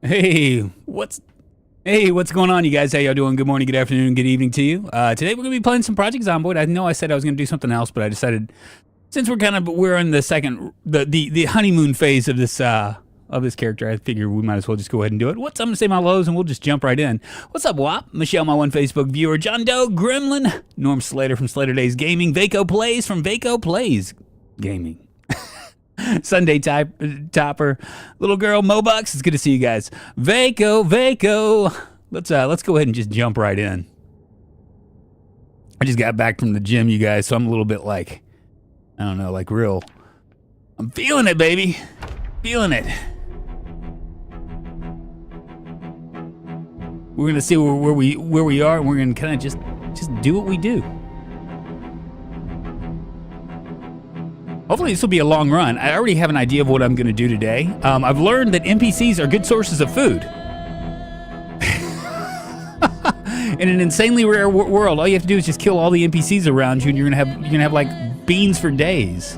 Hey, what's going on, you guys? How y'all doing? Good morning, good afternoon, good evening to you. Today we're gonna be playing some Project Zomboid. I know I said I was gonna do something else, but I decided since we're in the second the honeymoon phase of this character, I figure we might as well just go ahead and do it. What's I'm gonna say my lows and we'll just jump right in. What's up, Wop? Michelle, my one Facebook viewer, John Doe, Gremlin, Norm Slater from Slater Days Gaming, Vaco Plays from Vaco Plays Gaming. Sunday Topper, little girl Mobucks. It's good to see you guys. Vaco. Let's go ahead and just jump right in. I just got back from the gym, you guys, so I'm a little bit like, I don't know, like real. I'm feeling it, baby. Feeling it. We're gonna see where we are, and we're gonna kind of just do what we do. Hopefully this will be a long run. I already have an idea of what I'm going to do today. I've learned that NPCs are good sources of food. In an insanely rare world, all you have to do is just kill all the NPCs around you, and you're gonna have like beans for days.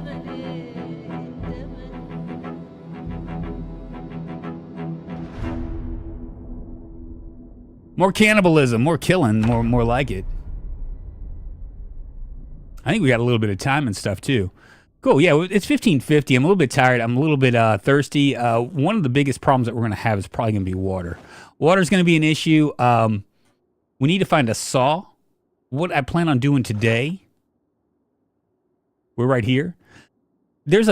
More cannibalism, more killing, more like it. I think we got a little bit of time and stuff too. Cool, yeah, it's 15:50. I'm a little bit tired. I'm a little bit thirsty. One of the biggest problems that we're going to have is probably going to be water. Water's going to be an issue. We need to find a saw. What I plan on doing today, we're right here. There's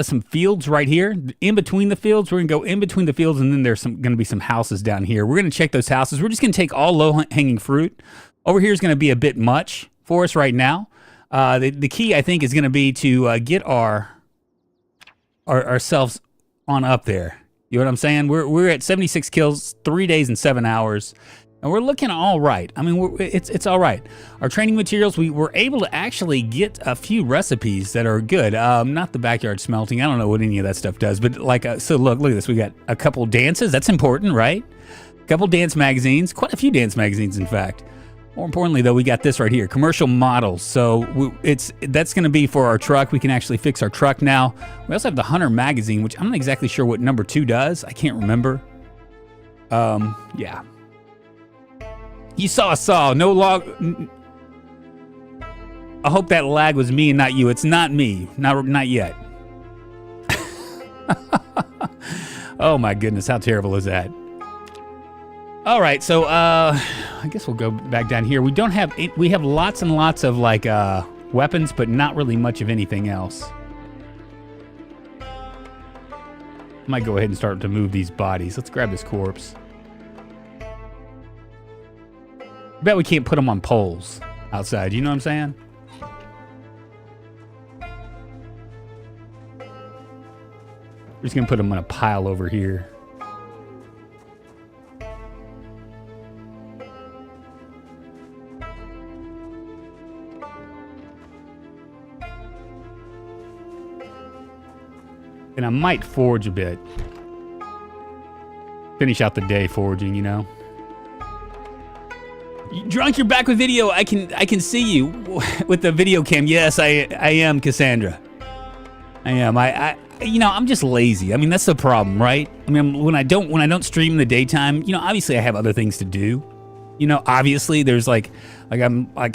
some fields right here. In between the fields, we're going to go in between the fields, and then there's going to be some houses down here. We're going to check those houses. We're just going to take all low-hanging fruit. Over here is going to be a bit much for us right now. The key, I think, is going to be to get ourselves on up there. You know what I'm saying? We're at 76 kills, 3 days and 7 hours, and we're looking all right. I mean, it's all right. Our training materials, we were able to actually get a few recipes that are good. Not the backyard smelting. I don't know what any of that stuff does, but like, so look at this. We got a couple dances. That's important, right? A couple dance magazines, quite a few dance magazines, in fact. More importantly, though, we got this right here, commercial models. So that's going to be for our truck. We can actually fix our truck now. We also have the Hunter magazine, which I'm not exactly sure what number 2 does. I can't remember. Yeah. You saw. No log. I hope that lag was me and not you. It's not me. Not yet. Oh my goodness, how terrible is that? All right, so I guess we'll go back down here. We have lots and lots of like weapons, but not really much of anything else. I might go ahead and start to move these bodies. Let's grab this corpse. I bet we can't put them on poles outside. You know what I'm saying? We're just gonna put them in a pile over here. And I might forge a bit. Finish out the day forging, you know. Drunk, you're back with video. I can see you with the video cam. Yes, I am Cassandra. I am. You know, I'm just lazy. I mean, that's the problem, right? I mean, when I don't stream in the daytime, you know, obviously I have other things to do. You know, obviously there's like I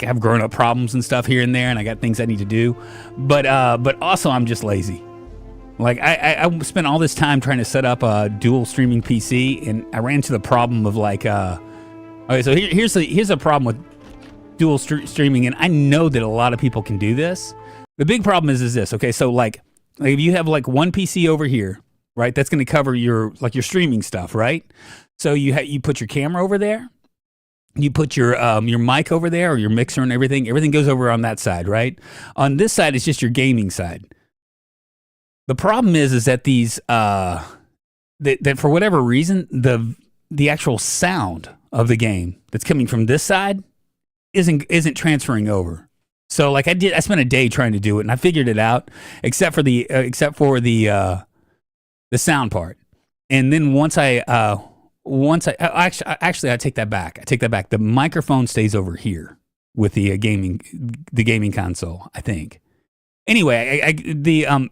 have grown up problems and stuff here and there, and I got things I need to do. But also I'm just lazy. Like, I spent all this time trying to set up a dual streaming PC, and I ran into the problem of like, okay, so here's a problem with dual streaming, and I know that a lot of people can do this. The big problem is this, okay, so like if you have like one PC over here, right, that's going to cover your streaming stuff, right? So you put your camera over there, you put your mic over there, or your mixer and everything goes over on that side, right? On this side, it's just your gaming side. The problem is that these that for whatever reason the actual sound of the game that's coming from this side isn't transferring over. So like I spent a day trying to do it, and I figured it out, except for the sound part. And then once I take that back. The microphone stays over here with the gaming console, I think. Anyway,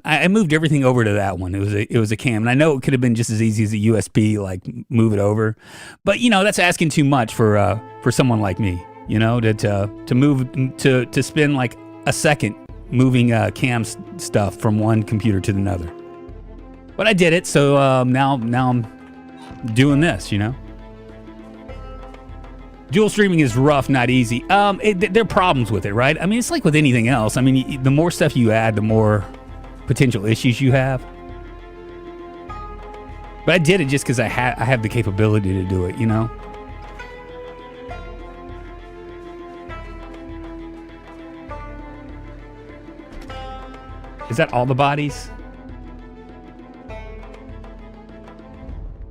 I moved everything over to that one. It was a cam, and I know it could have been just as easy as a USB, like move it over, but you know that's asking too much for someone like me. You know, to move to spend like a second moving cam stuff from one computer to another. But I did it, so now I'm doing this. You know. Dual streaming is rough, not easy. There are problems with it, right? I mean, it's like with anything else. I mean, the more stuff you add, the more potential issues you have. But I did it just because I have the capability to do it, you know? Is that all the bodies?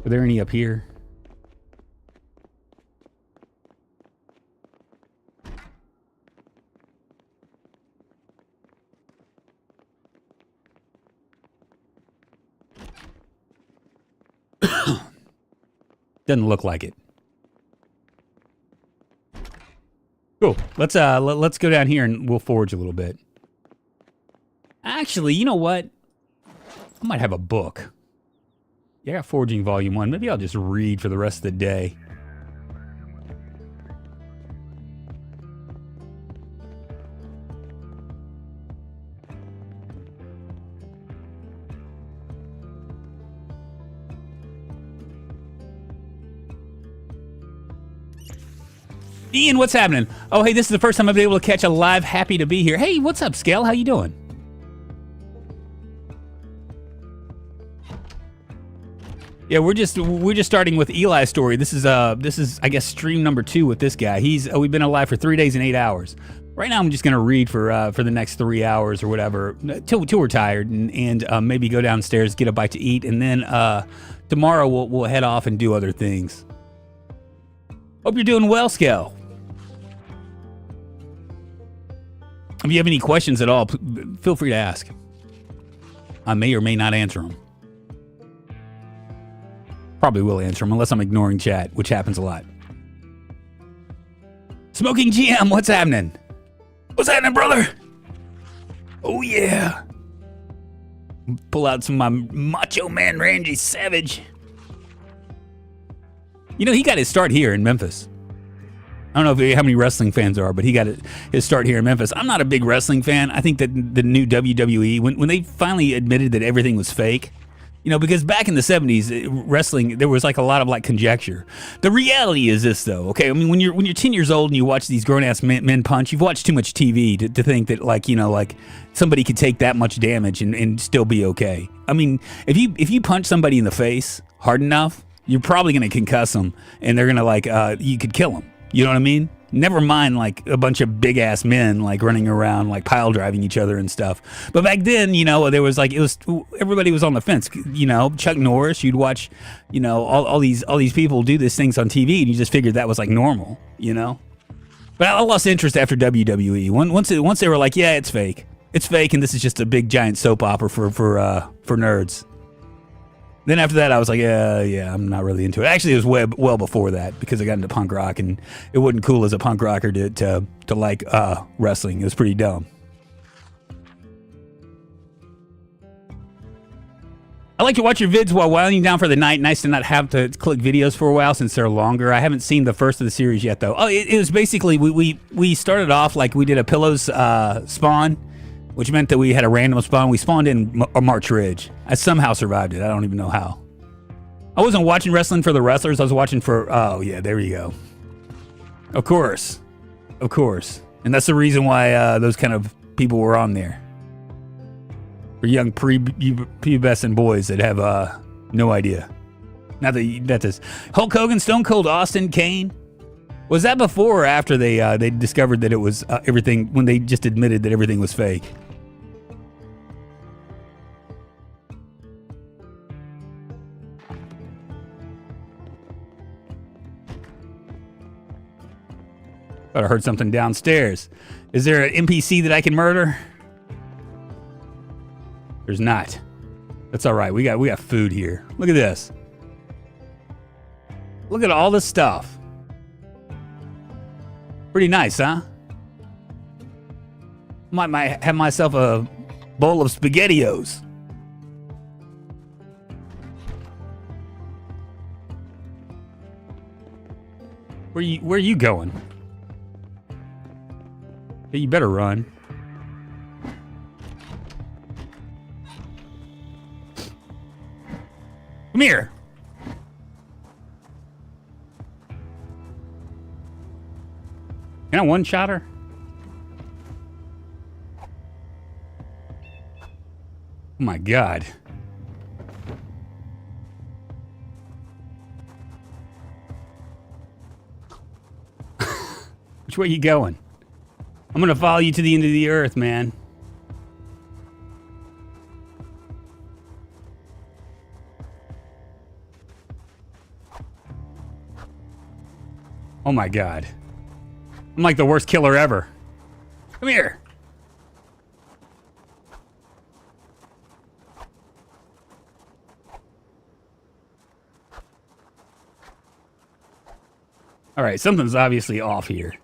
Are there any up here? Doesn't look like it. Cool. Let's go down here and we'll forge a little bit. Actually, you know what? I might have a book. Yeah, I got Forging Volume 1. Maybe I'll just read for the rest of the day. Ian, what's happening? Oh, hey, this is the first time I've been able to catch a live. Happy to be here. Hey, what's up, Scale? How you doing? Yeah, we're just starting with Eli's story. This is I guess stream number 2 with this guy. We've been alive for 3 days and 8 hours. Right now, I'm just gonna read for the next 3 hours or whatever till we're tired and maybe go downstairs, get a bite to eat, and then tomorrow we'll head off and do other things. Hope you're doing well, Scale. If you have any questions at all, feel free to ask. I may or may not answer them. Probably will answer them unless I'm ignoring chat, which happens a lot. Smoking GM, what's happening? What's happening, brother? Oh, yeah. Pull out some of my Macho Man Randy Savage. You know, he got his start here in Memphis. I don't know how many wrestling fans there are, but he got his start here in Memphis. I'm not a big wrestling fan. I think that the new WWE, when they finally admitted that everything was fake, you know, because back in the 70s, wrestling, there was like a lot of like conjecture. The reality is this, though, okay? I mean, when you're 10 years old and you watch these grown-ass men punch, you've watched too much TV to think that, like, you know, like somebody could take that much damage and still be okay. I mean, if you punch somebody in the face hard enough, you're probably going to concuss them, and they're going to, like, you could kill them. You know what I mean? Never mind, like, a bunch of big-ass men, like, running around, like, pile-driving each other and stuff. But back then, you know, there was, like, everybody was on the fence. You know, Chuck Norris, you'd watch, you know, all these people do these things on TV, and you just figured that was, like, normal, you know? But I lost interest after WWE. Once they were like, yeah, it's fake. It's fake, and this is just a big, giant soap opera for nerds. Then after that, I was like, yeah, I'm not really into it. Actually, it was well before that because I got into punk rock, and it wasn't cool as a punk rocker to like wrestling. It was pretty dumb. I like to watch your vids while winding down for the night. Nice to not have to click videos for a while since they're longer. I haven't seen the first of the series yet, though. Oh, it was basically, we started off like we did a Pillows spawn, which meant that we had a random spawn. We spawned in March Ridge. I somehow survived it. I don't even know how. I wasn't watching wrestling for the wrestlers. I was watching for... Oh, yeah, there you go. Of course. Of course. And that's the reason why those kind of people were on there. For young pubescent boys that have no idea. Not that this... Hulk Hogan, Stone Cold Austin, Kane. Was that before or after they discovered that it was everything, when they just admitted that everything was fake? Thought I heard something downstairs. Is there an NPC that I can murder? There's not. That's all right. We got food here. Look at this. Look at all this stuff. Pretty nice, huh? Might have myself a bowl of SpaghettiOs. Where are you going? Hey, you better run. Come here. Can I one-shot her? Oh my God. Which way you going? I'm gonna follow you to the end of the earth, man. Oh my God. I'm like the worst killer ever. Come here. All right, something's obviously off here.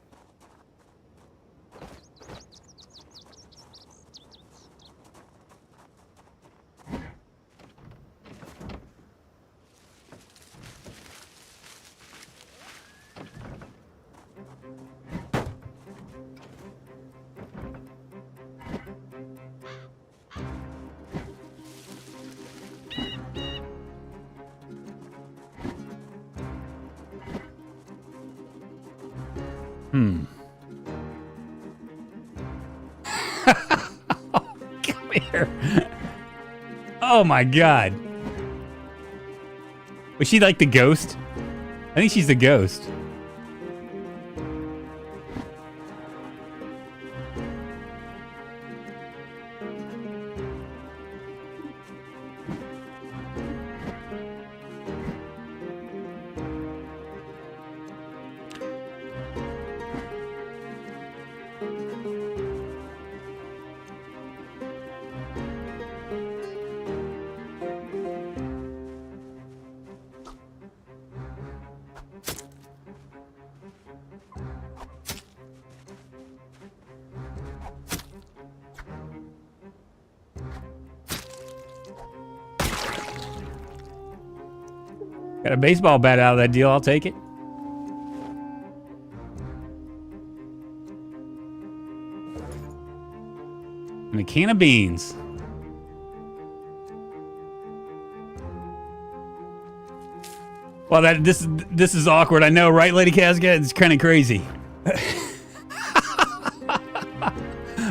Come here. Oh my God. Was she like the ghost? I think she's the ghost. Got a baseball bat out of that deal, I'll take it. And a can of beans. Well, this is awkward. I know, right, Lady Casca? It's kind of crazy.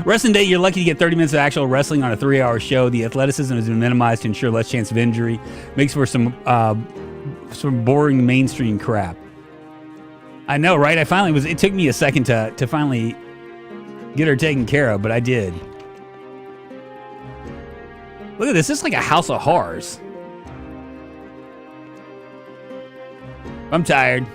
Wrestling Day, you're lucky to get 30 minutes of actual wrestling on a 3-hour show. The athleticism has been minimized to ensure less chance of injury. Makes for some boring mainstream crap. I know, right? It took me a second to finally get her taken care of, but I did. Look at this. This is like a house of horrors. I'm tired.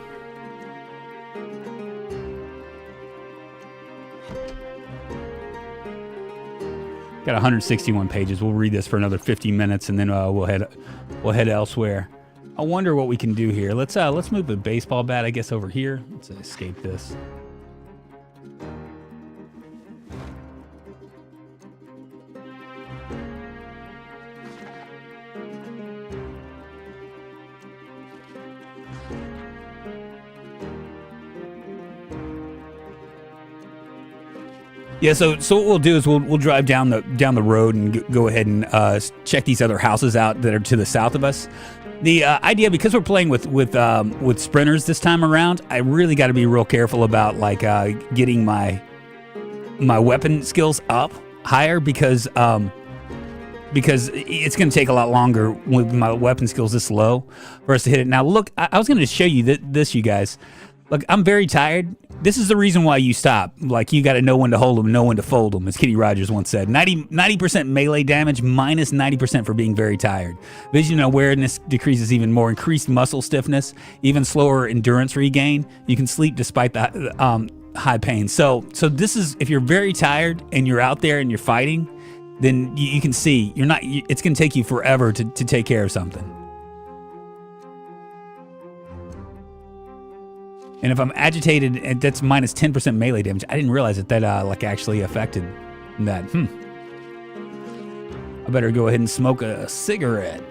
Got 161 pages. We'll read this for another 50 minutes, and then we'll head elsewhere. I wonder what we can do here. Let's move the baseball bat, I guess, over here. Let's escape this. Yeah, so what we'll do is we'll drive down the road and go ahead and check these other houses out that are to the south of us. The idea, because we're playing with sprinters this time around, I really got to be real careful about like getting my weapon skills up higher because it's going to take a lot longer with my weapon skills this low for us to hit it. Now, look, I was going to show you this, you guys. Look, I'm very tired. This is the reason why you stop. Like, you got to know when to hold them, know when to fold them, as Kitty Rogers once said. 90% melee damage minus 90% for being very tired. Vision and awareness decreases even more. Increased muscle stiffness, even slower endurance regain. You can sleep despite the high pain. So this is, if you're very tired and you're out there and you're fighting, then you can see it's going to take you forever to take care of something. And if I'm agitated, and that's minus 10% melee damage. I didn't realize that like actually affected that. I better go ahead and smoke a cigarette.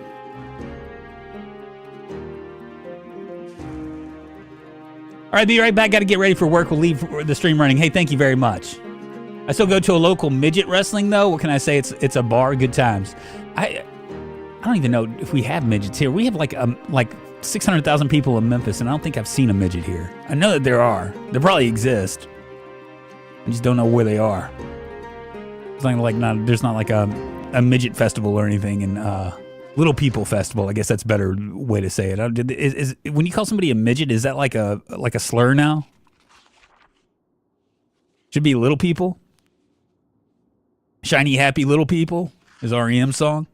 All right, be right back. Got to get ready for work. We'll leave the stream running. Hey, thank you very much. I still go to a local midget wrestling, though. What can I say? It's a bar. Good times. I don't even know if we have midgets here. We have like 600,000 people in Memphis, and I don't think I've seen a midget here. I know that there are. They probably exist. I just don't know where they are. It's there's not like a midget festival or anything in Little People Festival. I guess that's a better way to say it. Is when you call somebody a midget, is that like a slur now? Should be Little People. Shiny Happy Little People is REM's song.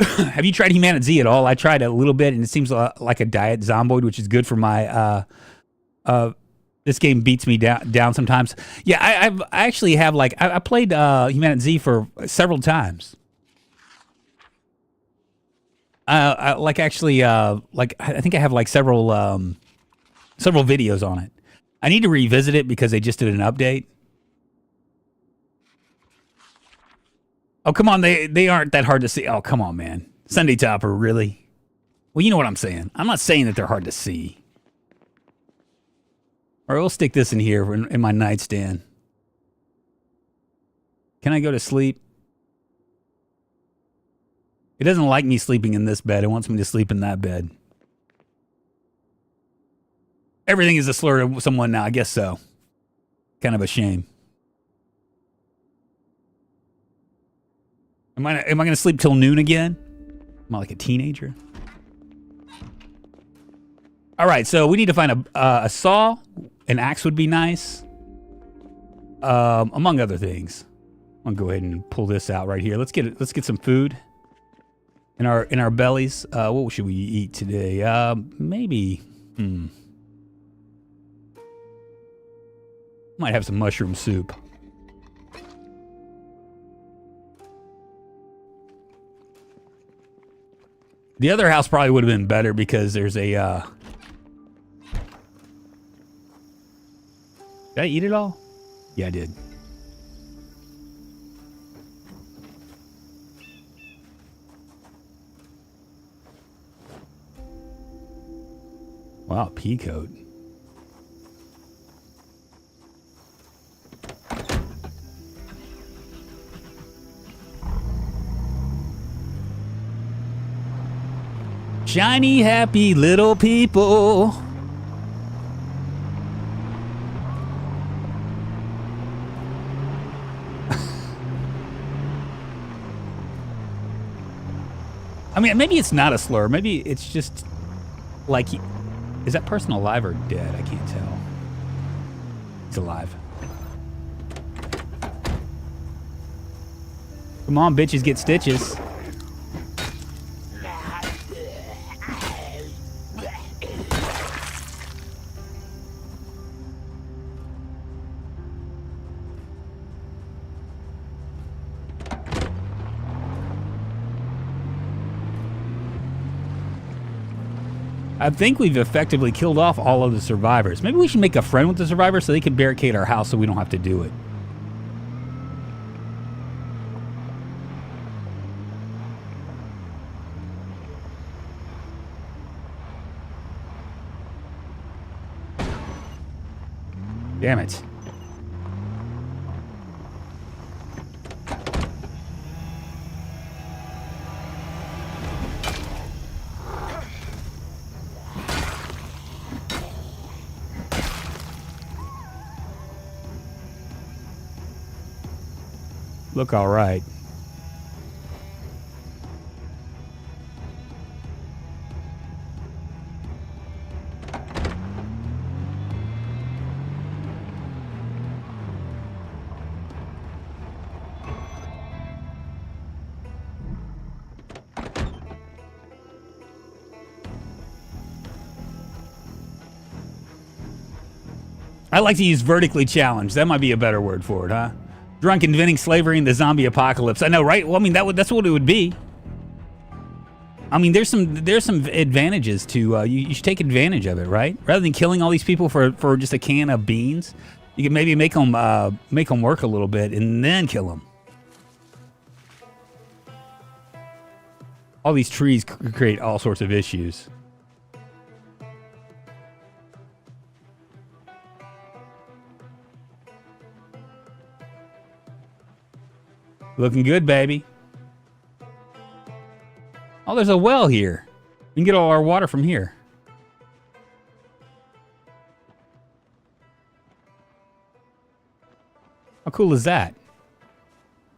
Have you tried Humanity at all? I tried a little bit, and it seems like a diet Zomboid, which is good for my. This game beats me down sometimes. Yeah, I actually have I played Humanity for several times. I think I have several videos on it. I need to revisit it because they just did an update. Oh, come on. They aren't that hard to see. Oh, come on, man. Sunday Topper, really? Well, you know what I'm saying. I'm not saying that they're hard to see. All right, we'll stick this in here in my nightstand. Can I go to sleep? It doesn't like me sleeping in this bed. It wants me to sleep in that bed. Everything is a slur to someone now. I guess so. Kind of a shame. Am I going to sleep till noon again? Am I like a teenager? All right, so we need to find a saw. An axe would be nice. Among other things. I'm gonna go ahead and pull this out right here. Let's get some food in our bellies. What should we eat today? Maybe. Might have some mushroom soup. The other house probably would have been better because there's a. Did I eat it all? Yeah, I did. Wow, pea coat. Shiny, happy little people. I mean, maybe it's not a slur. Maybe it's just like, is that person alive or dead? I can't tell. He's alive. Come on, bitches, get stitches. I think we've effectively killed off all of the survivors. Maybe we should make a friend with the survivors so they can barricade our house so we don't have to do it. Damn it. Look all right. I like to use vertically challenged. That might be a better word for it, huh? Drunk inventing slavery in the zombie apocalypse. I know, right? Well, I mean, that's what it would be. I mean, there's some advantages to you should take advantage of it, right? Rather than killing all these people for just a can of beans, You can maybe make them work a little bit and then kill them. All these trees create all sorts of issues. Looking good, baby. Oh, there's a well here. We can get all our water from here. How cool is that?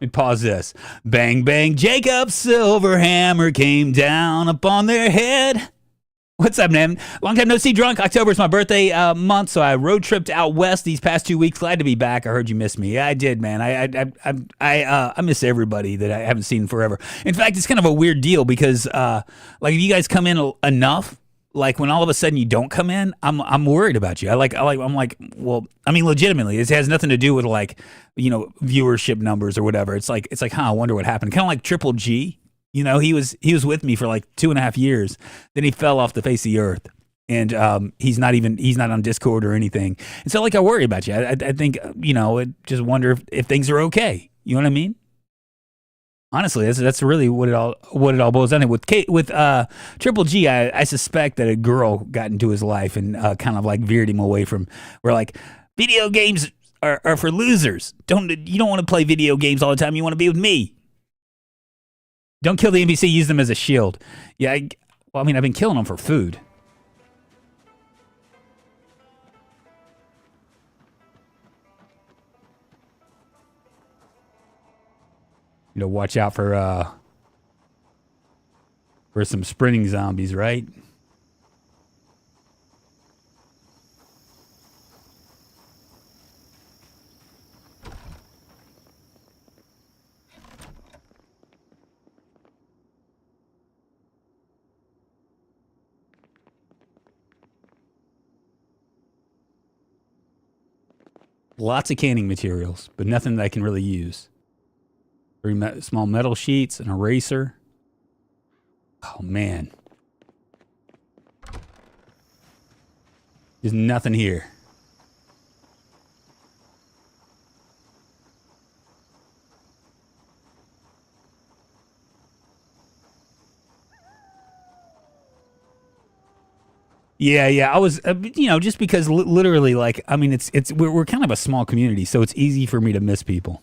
Let me pause this. Bang, bang, Jacob's silver hammer came down upon their head. What's up, man? Long time no see, Drunk. October is my birthday month, so I road tripped out west these past 2 weeks. Glad to be back. I heard you missed me. Yeah, I did, man. I miss everybody that I haven't seen forever. In fact, it's kind of a weird deal because, like, if you guys come in enough, like when all of a sudden you don't come in, I'm worried about you. I'm like, well, I mean, legitimately, it has nothing to do with like, you know, viewership numbers or whatever. It's like, I wonder what happened. Kind of like Triple G. You know, he was with me for like 2.5 years. Then he fell off the face of the earth, and he's not on Discord or anything. And so, like, I worry about you. I think, you know, I just wonder if things are okay. You know what I mean? Honestly, that's really what it all boils down to. With Triple G, I suspect that a girl got into his life and kind of like veered him away from. We're like, video games are for losers. You don't want to play video games all the time. You want to be with me. Don't kill the NPC, use them as a shield. Yeah, I've been killing them for food. You know, watch out for some sprinting zombies, right? Lots of canning materials, but nothing that I can really use. 3 small metal sheets, an eraser. Oh, man. There's nothing here. Yeah. I was, you know, just because literally, like, I mean, we're kind of a small community, so it's easy for me to miss people.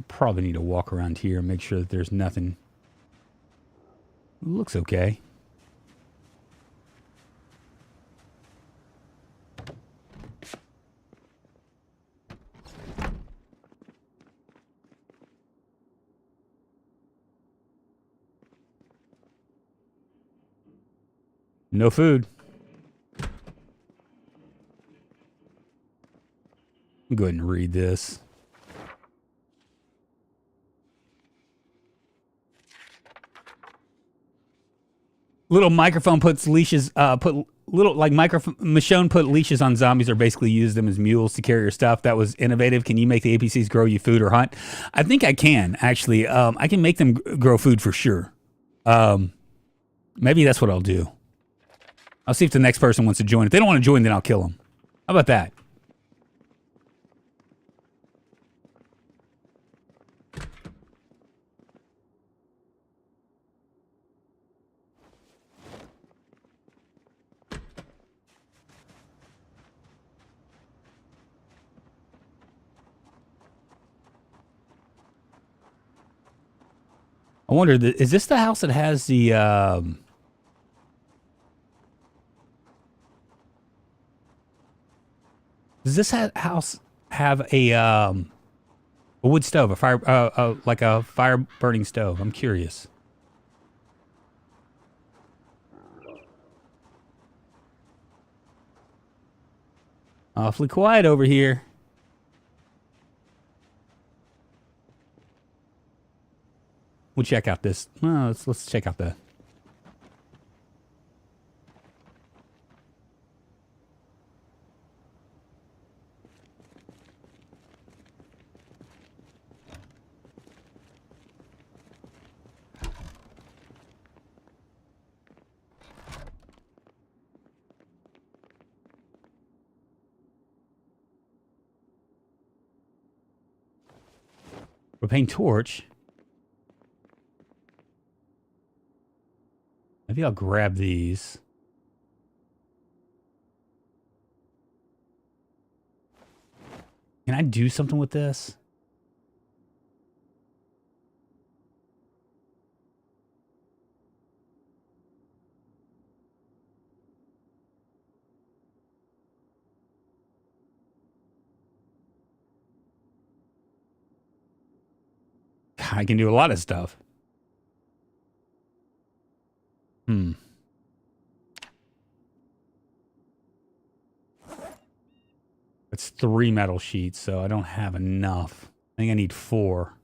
Probably need to walk around here and make sure that there's nothing. Looks okay. No food. Go ahead and read this. Little microphone puts leashes. Michonne put leashes on zombies, or basically use them as mules to carry your stuff. That was innovative. Can you make the APCs grow you food or hunt? I think I can actually. I can make them grow food for sure. Maybe that's what I'll do. I'll see if the next person wants to join. If they don't want to join, then I'll kill them. How about that? I wonder, is this the house that has the... Does this house have a wood stove, a fire, like a fire burning stove? I'm curious. Awfully quiet over here. We'll check out this. Well, let's check out the... Propane torch. Maybe I'll grab these. Can I do something with this? I can do a lot of stuff. It's 3 metal sheets, so I don't have enough. I think I need 4.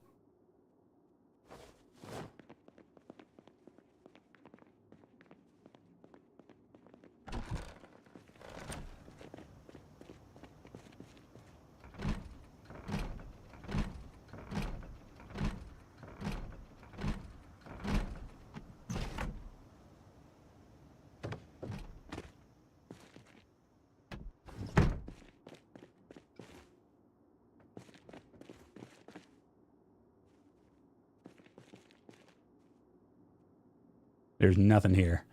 There's nothing here.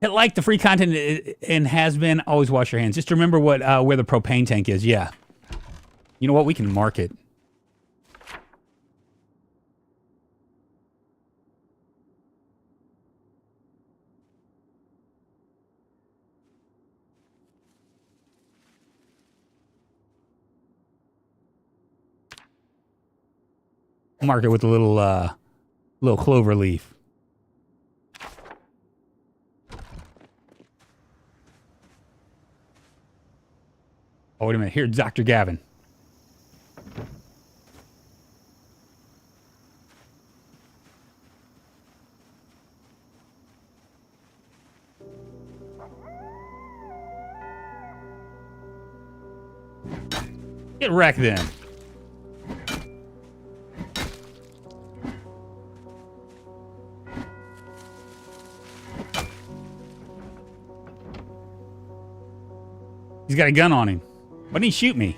Hit like the free content and has been. Always wash your hands. Just remember what where the propane tank is. Yeah. You know what? We can mark it. Mark it with a little clover leaf. Oh, wait a minute. Here's Dr. Gavin. Get wrecked then. He's got a gun on him. Why didn't he shoot me?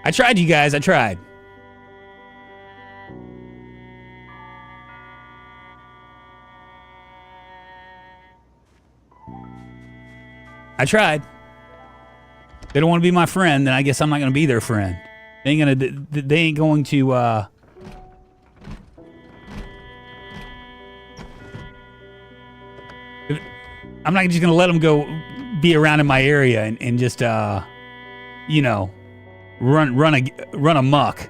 I tried, you guys. I tried. I tried. They don't want to be my friend, then I guess I'm not going to be their friend. They ain't going to, I'm not just going to let them go be around in my area and just, you know, run amok.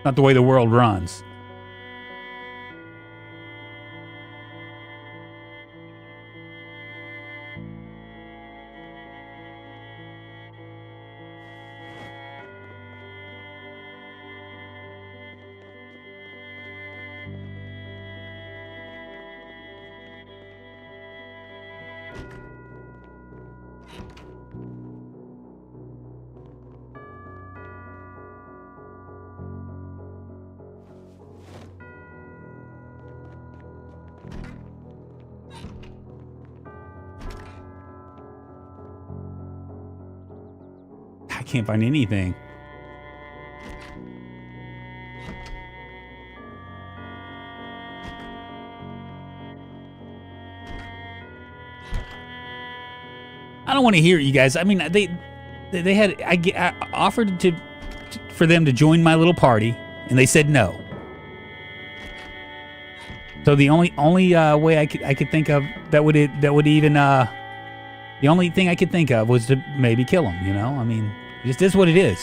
Not the way the world runs. I can't find anything. I don't want to hear it, you guys. I mean, they had I offered for them to join my little party, and they said no. So the only way I could think of that would even the only thing I could think of was to maybe kill them. You know, I mean, it just is what it is.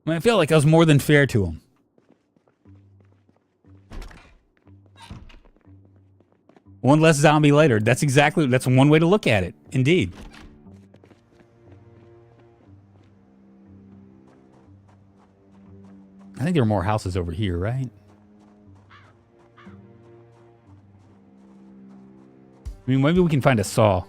I mean, I feel like I was more than fair to him. One less zombie later. That's one way to look at it. Indeed. I think there are more houses over here, right? I mean, maybe we can find a saw.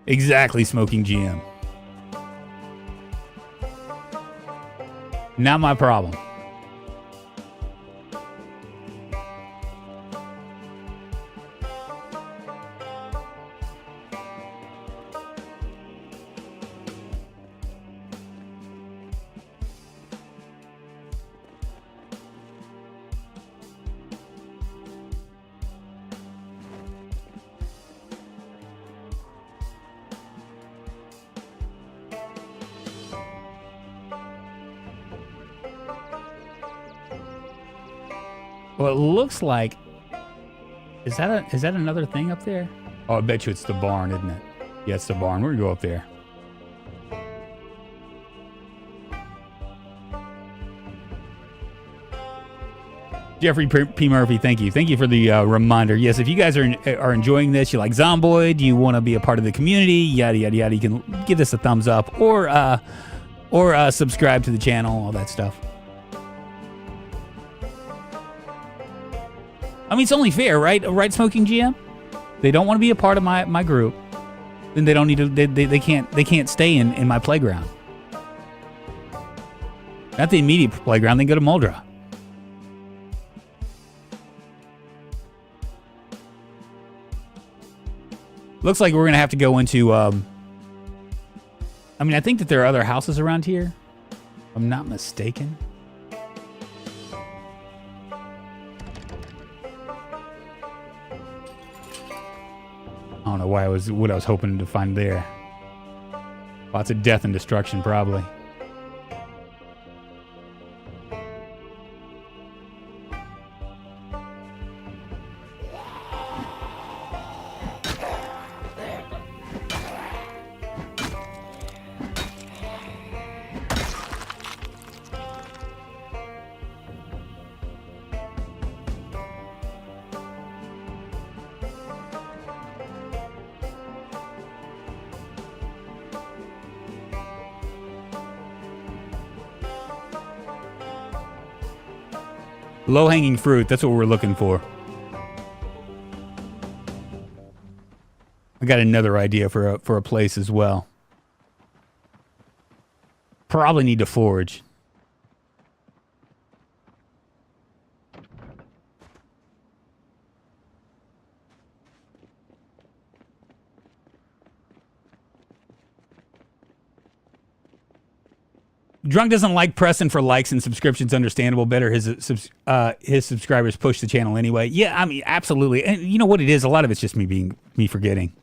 Exactly, Smoking GM. Not my problem. Well, it looks like... Is that another thing up there? Oh, I bet you it's the barn, isn't it? Yeah, it's the barn. We're gonna go up there. Jeffrey P. Murphy, thank you. Thank you for the reminder. Yes, if you guys are enjoying this, you like Zomboid, you want to be a part of the community, yada, yada, yada, you can give this a thumbs up or subscribe to the channel, all that stuff. I mean, it's only fair, right? Right, Smoking GM? They don't want to be a part of my group, then they don't need to. They can't stay in my playground. Not the immediate playground. They can go to Muldra. Looks like we're gonna have to go into. I mean, I think that there are other houses around here. If I'm not mistaken. I don't know what I was hoping to find there. Lots of death and destruction, probably. Low-hanging fruit, that's what we're looking for. I got another idea for a place as well. Probably need to forage. Drunk doesn't like pressing for likes and subscriptions. Understandable. Better his subscribers push the channel anyway. Yeah, I mean, absolutely. And you know what it is? A lot of it's just me forgetting.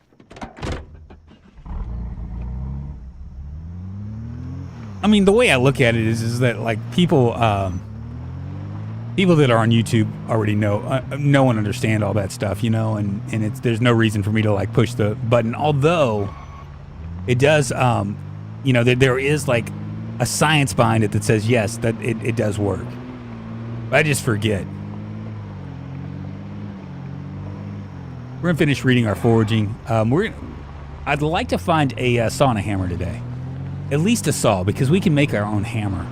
I mean, the way I look at it is that like people that are on YouTube already know and understand all that stuff, you know, and there's no reason for me to like push the button. Although it does, you know, there is like a science behind it that says yes, that it does work. But I just forget. We're gonna finish reading our foraging. I'd like to find a saw and a hammer today. At least a saw, because we can make our own hammer.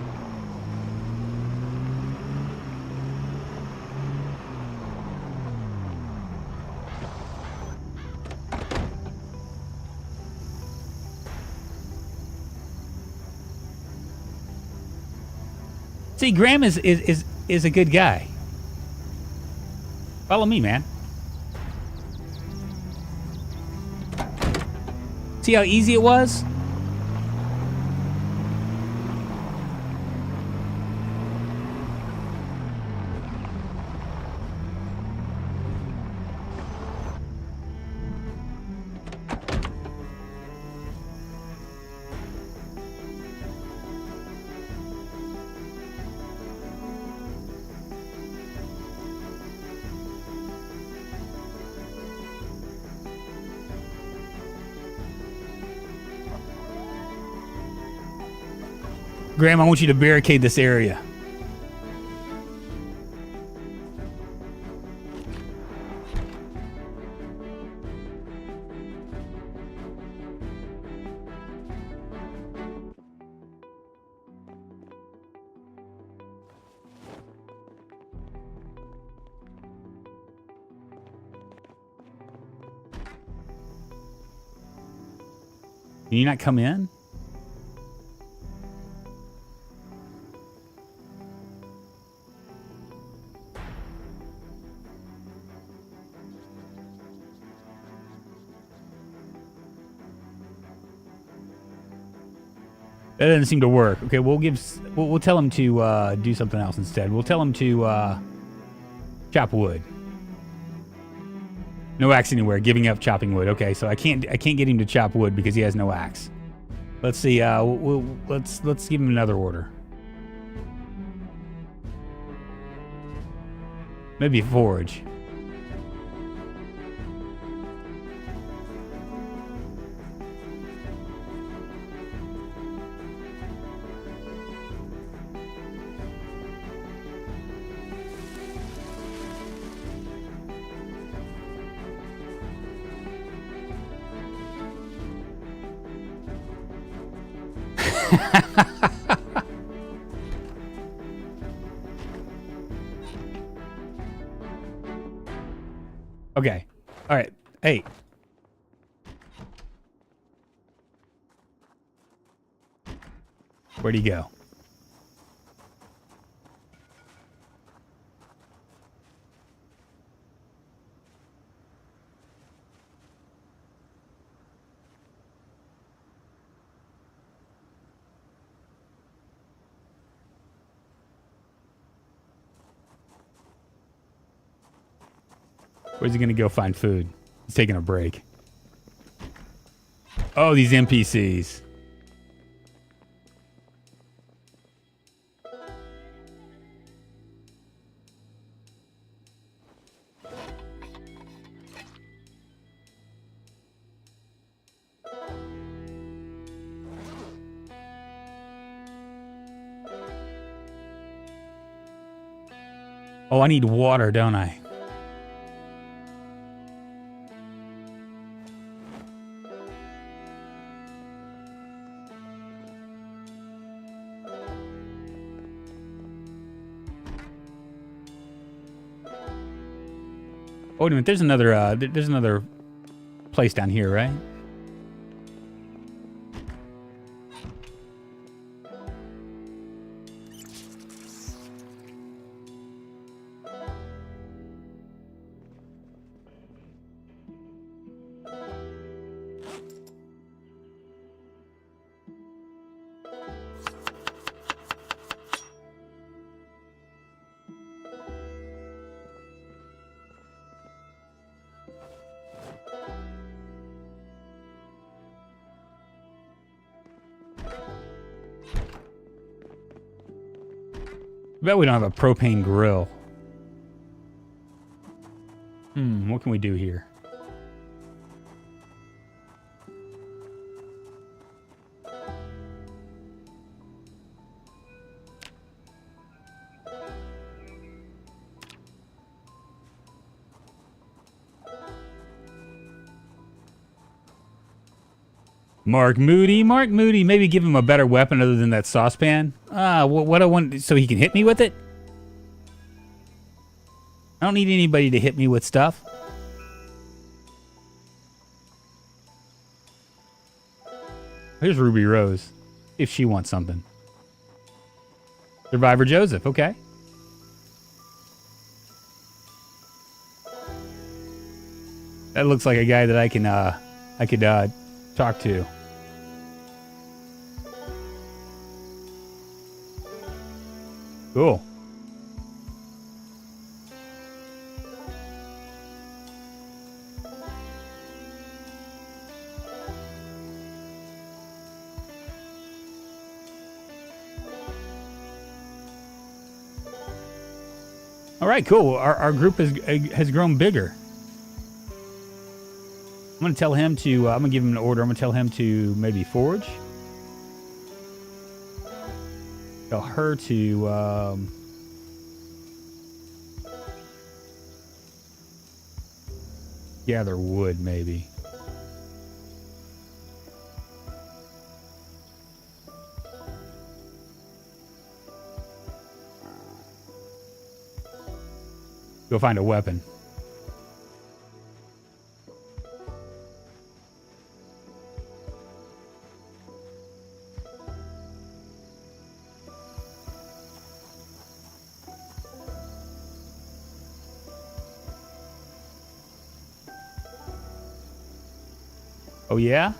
See, Graham is a good guy. Follow me, man. See how easy it was? Graham, I want you to barricade this area. Can you not come in? That doesn't seem to work. Okay, we'll tell him to do something else instead. We'll tell him to chop wood. No axe anywhere. Giving up chopping wood. Okay, so I can't get him to chop wood because he has no axe. Let's see. Let's give him another order. Maybe forge. Okay. All right. Hey. Where'd he go? Where's he gonna go find food? He's taking a break. Oh, these NPCs. Oh, I need water, don't I? Oh, wait a minute. There's another place down here, right? I bet we don't have a propane grill. What can we do here? Mark Moody, maybe give him a better weapon other than that saucepan. What I want, so he can hit me with it? I don't need anybody to hit me with stuff. Here's Ruby Rose, if she wants something. Survivor Joseph, okay. That looks like a guy that I could talk to. Cool. All right, cool. Our group has grown bigger. I'm gonna tell him to. I'm gonna give him an order. I'm gonna tell him to maybe forge. Tell her to gather wood, maybe. Go find a weapon. Oh, yeah?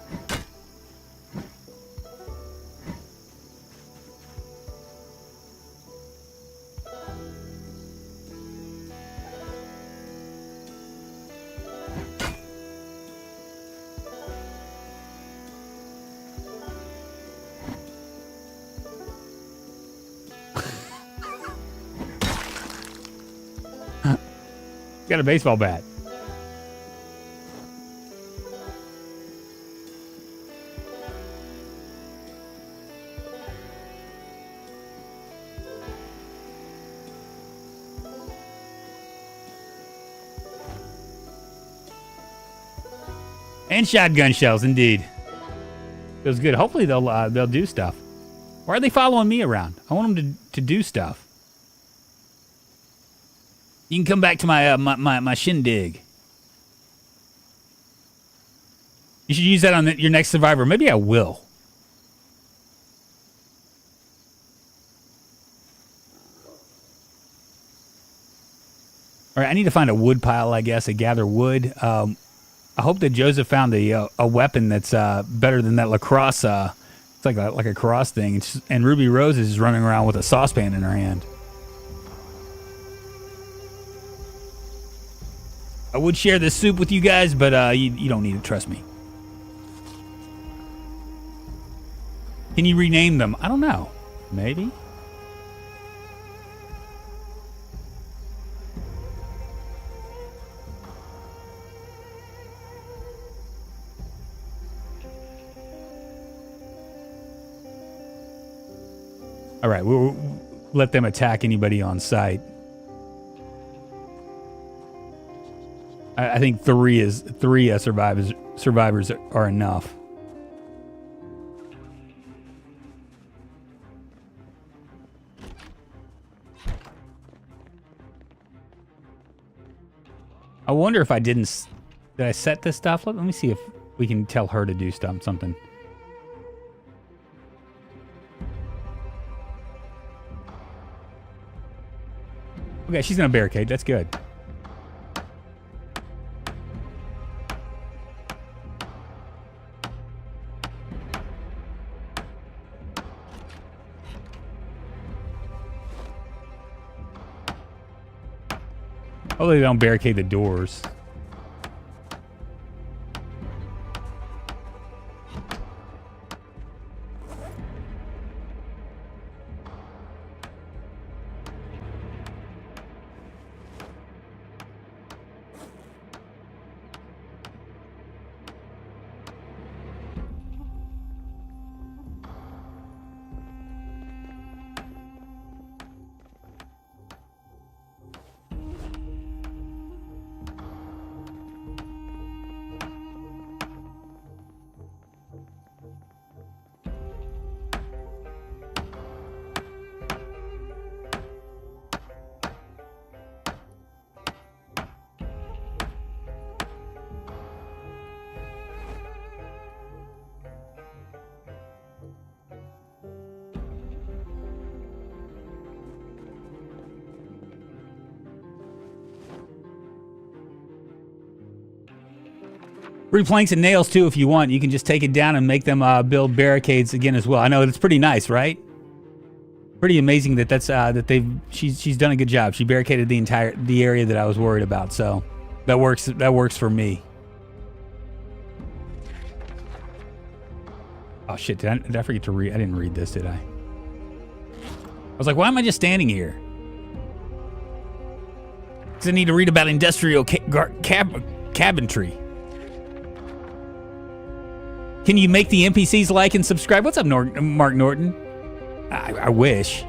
Got a baseball bat. And shotgun shells, indeed. Feels good. Hopefully they'll do stuff. Why are they following me around? I want them to do stuff. You can come back to my shindig. You should use that on your next survivor. Maybe I will. All right, I need to find a wood pile, I guess, to gather wood. I hope that Joseph found a weapon that's better than that lacrosse. It's like a cross thing. And Ruby Rose is just running around with a saucepan in her hand. I would share this soup with you guys, but you don't need it, trust me. Can you rename them? I don't know. Maybe? All right, we'll let them attack anybody on sight. I think three survivors are enough. I wonder if did I set this stuff? Let me see if we can tell her to do something. Okay, she's gonna barricade. That's good. Hopefully they don't barricade the doors. Free planks and nails too if you want. You can just take it down and make them build barricades again as well. I know it's pretty nice, right? Pretty amazing that she's done a good job. She barricaded the area that I was worried about. So that works for me. Oh shit! Did I forget to read? I didn't read this, did I? I was like, why am I just standing here? Because I need to read about industrial cabinetry. Can you make the NPCs like and subscribe? What's up, Mark Norton? I wish.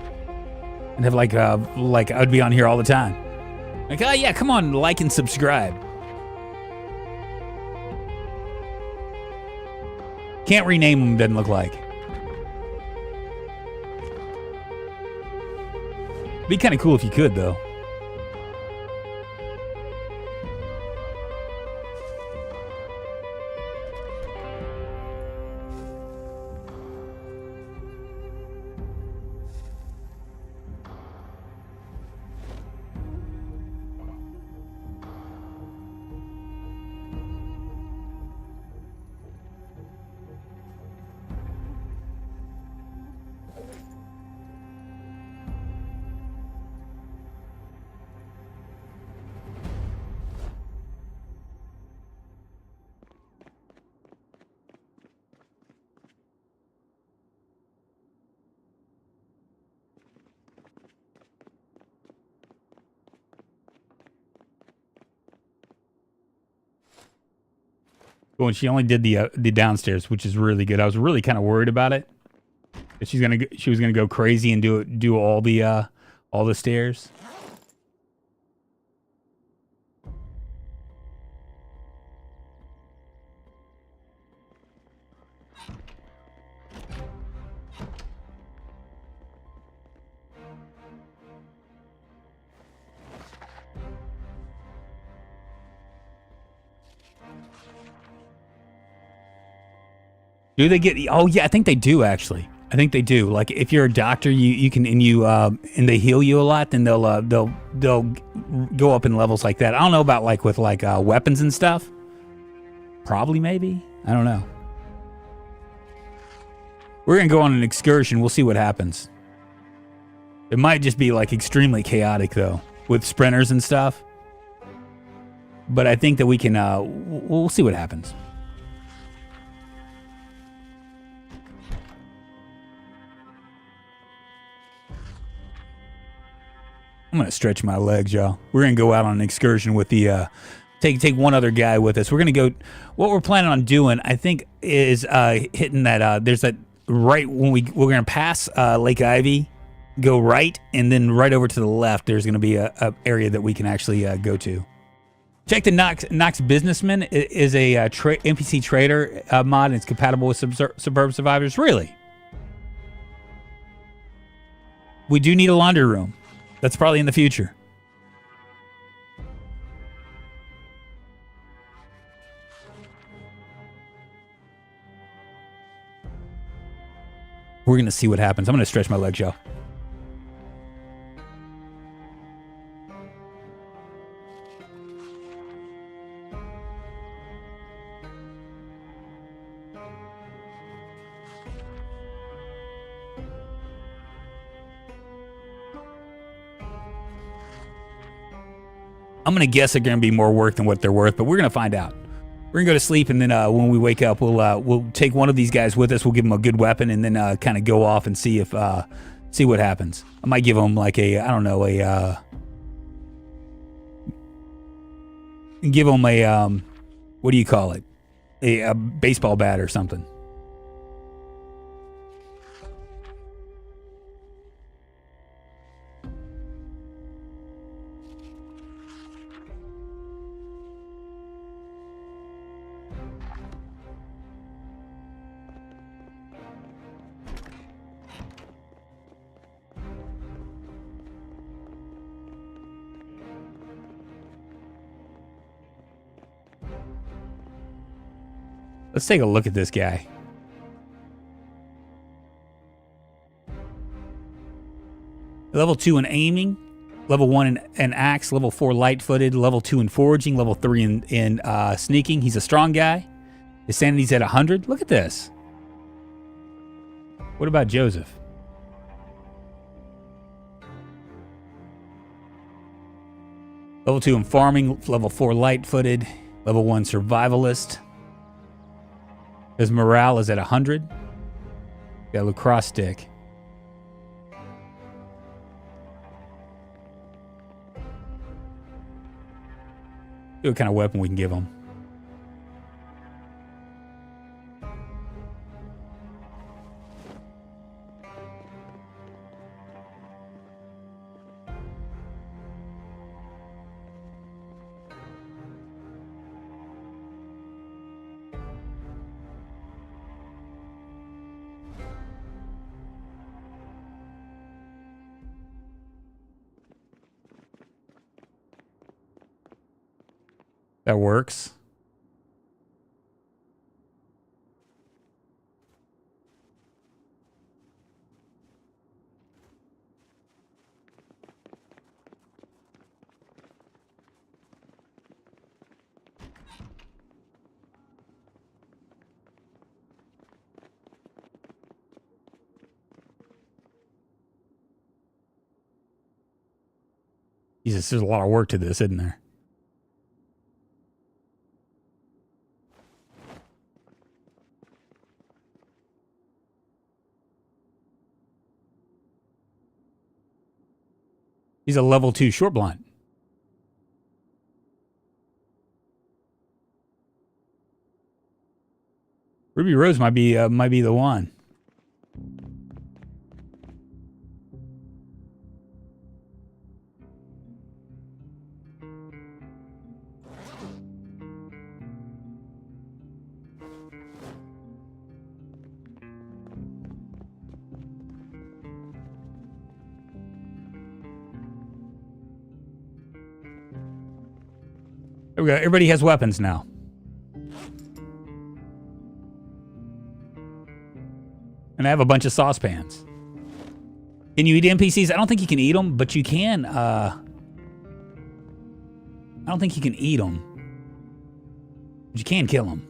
And have like I'd be on here all the time. Like, oh yeah, come on, like and subscribe. Can't rename them, doesn't look like. Be kind of cool if you could, though. Well, and she only did the downstairs, which is really good. I was really kind of worried about it. That she was gonna go crazy and do all the stairs. Do they get? Oh yeah, I think they do actually. I think they do. Like if you're a doctor, you can and they heal you a lot, then they'll go up in levels like that. I don't know about like with weapons and stuff. Probably maybe. I don't know. We're gonna go on an excursion. We'll see what happens. It might just be like extremely chaotic though with sprinters and stuff. But I think that we can. We'll see what happens. I'm gonna stretch my legs, y'all. We're gonna go out on an excursion with the take one other guy with us. We're gonna go. What we're planning on doing, I think, is hitting that. There's that right when we're gonna pass Lake Ivy, go right, and then right over to the left. There's gonna be a area that we can actually go to. Check the Nox Businessman. It is a NPC trader mod, and it's compatible with Suburban Survivors. Really, we do need a laundry room. That's probably in the future. We're going to see what happens. I'm going to stretch my legs, y'all. I'm going to guess they're going to be more work than what they're worth, but we're going to find out. We're going to go to sleep, and then when we wake up, we'll take one of these guys with us. We'll give them a good weapon, and then kind of go off and see if see what happens. I might give them like a, I don't know, give them a, what do you call it? A baseball bat or something. Let's take a look at this guy. Level 2 in aiming, level 1 in axe, level 4 light-footed, level 2 in foraging, level 3 in sneaking. He's a strong guy. His sanity's at 100. Look at this. What about Joseph? Level 2 in farming, level 4 light-footed, level 1 survivalist. His morale is at 100. Got a lacrosse stick. See what kind of weapon we can give him. That works. Jesus, there's a lot of work to this, isn't there? He's a level 2 short blunt. Ruby Rose might be the one. There we go. Everybody has weapons now. And I have a bunch of saucepans. Can you eat NPCs? I don't think you can eat them, but you can. I don't think you can eat them. But you can kill them.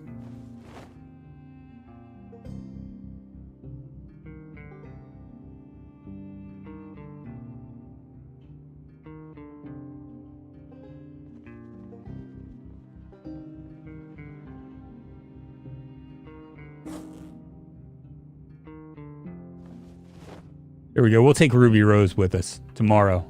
There we go. We'll take Ruby Rose with us tomorrow.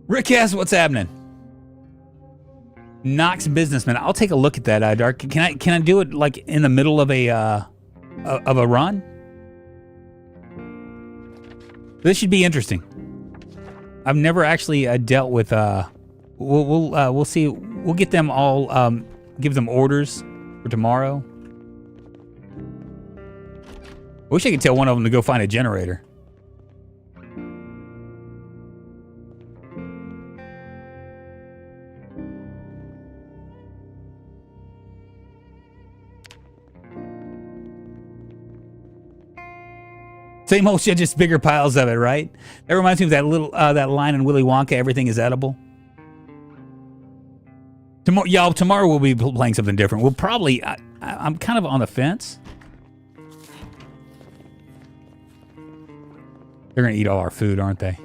Rick asks, what's happening? Knox Businessman. I'll take a look at that, Dark. Can I do it like in the middle of a run? This should be interesting. I've never actually dealt with. We'll see. We'll get them all. Give them orders for tomorrow. I wish I could tell one of them to go find a generator. Same old shit, just bigger piles of it, right? That reminds me of that little that line in Willy Wonka. Everything is edible. Tomorrow we'll be playing something different. We'll probably. I'm kind of on the fence. They're gonna eat all our food, aren't they?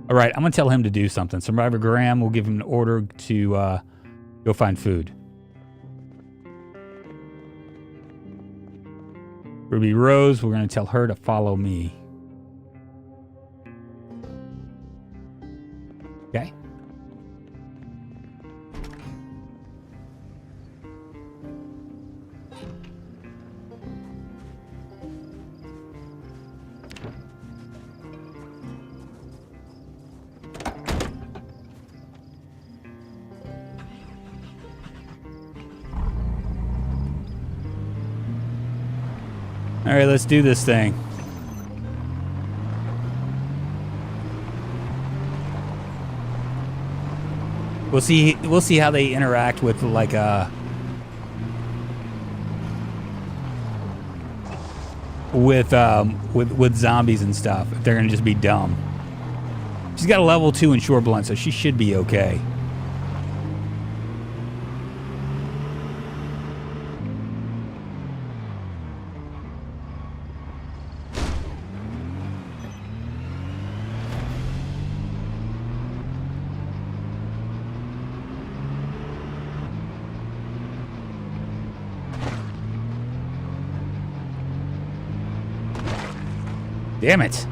All right, I'm gonna tell him to do something. Survivor Graham will give him an order to. Go find food. Ruby Rose, we're going to tell her to follow me. Okay. All right, let's do this thing. We'll see how they interact with like with zombies and stuff. If they're gonna just be dumb. She's got a level 2 in short blunt, so she should be okay. Damn it.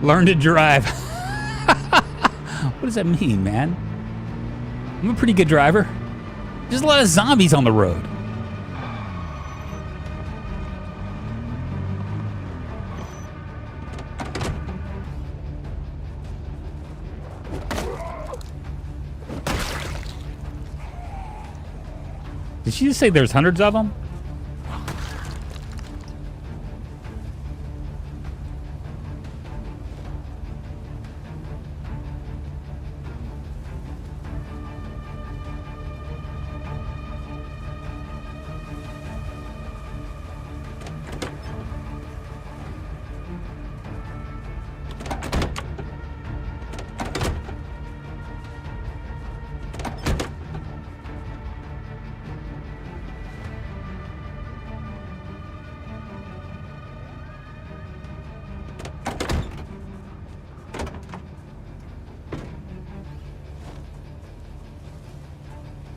Learn to drive. What does that mean, man? I'm a pretty good driver. There's a lot of zombies on the road. Did she just say there's hundreds of them?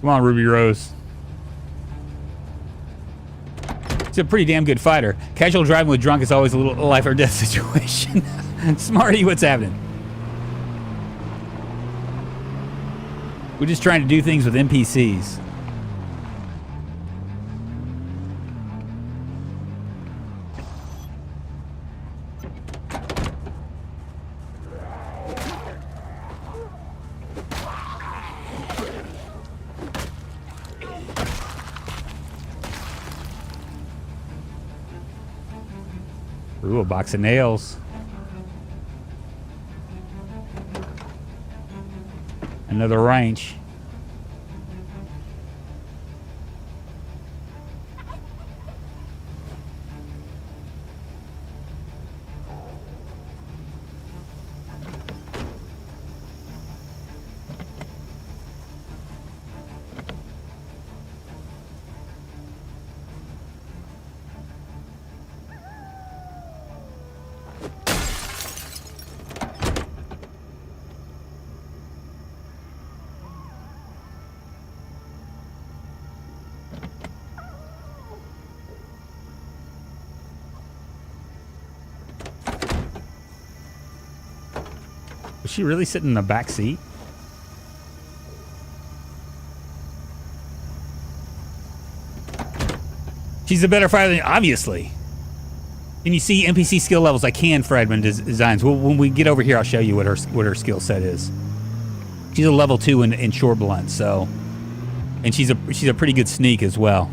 Come on, Ruby Rose. She's a pretty damn good fighter. Casual driving with drunk is always a little life or death situation. Smarty, what's happening? We're just trying to do things with NPCs. Ooh, a box of nails. Another wrench. Was she really sitting in the back seat? She's a better fighter than obviously. Can you see NPC skill levels? I can for admin designs. Well, when we get over here, I'll show you what her skill set is. She's a level 2 in short blunt, so, and she's a pretty good sneak as well.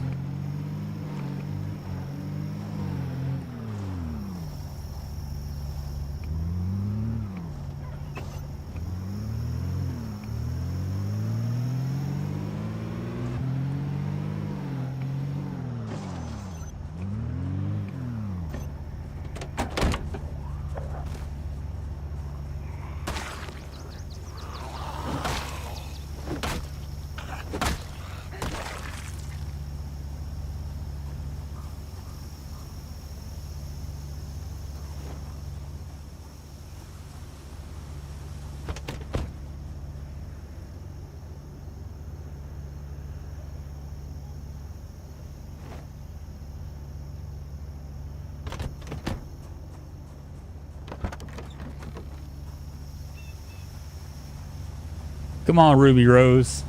Come on, Ruby Rose.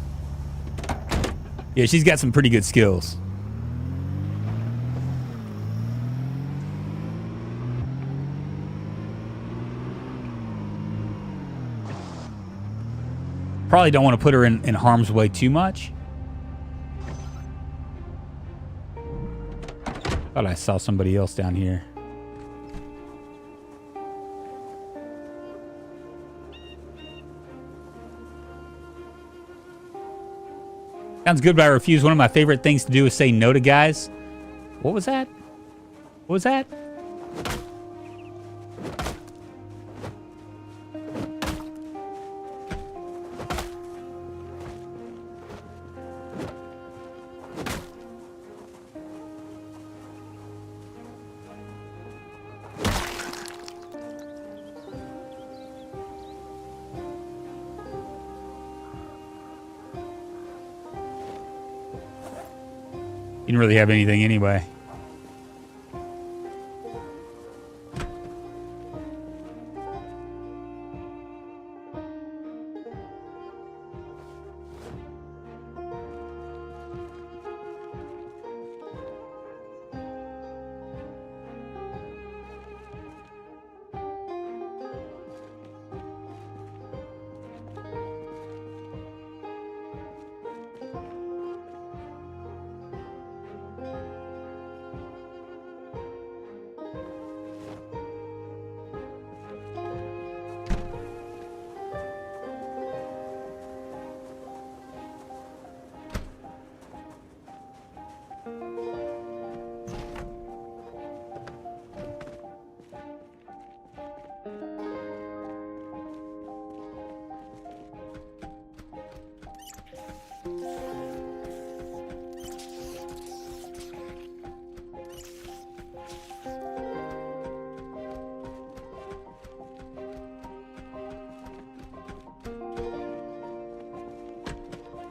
Yeah, she's got some pretty good skills. Probably don't want to put her in harm's way too much. Thought I saw somebody else down here. Sounds good, but I refuse. One of my favorite things to do is say no to guys. What was that? What was that? Didn't really have anything anyway.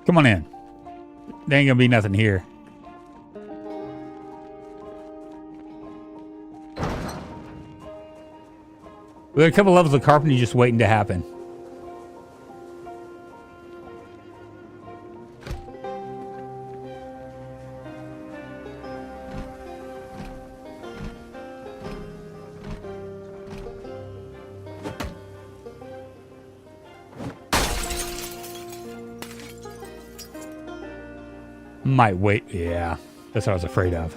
Come on in. There ain't gonna be nothing here. There are a couple levels of carpentry just waiting to happen. Might wait. Yeah, that's what I was afraid of.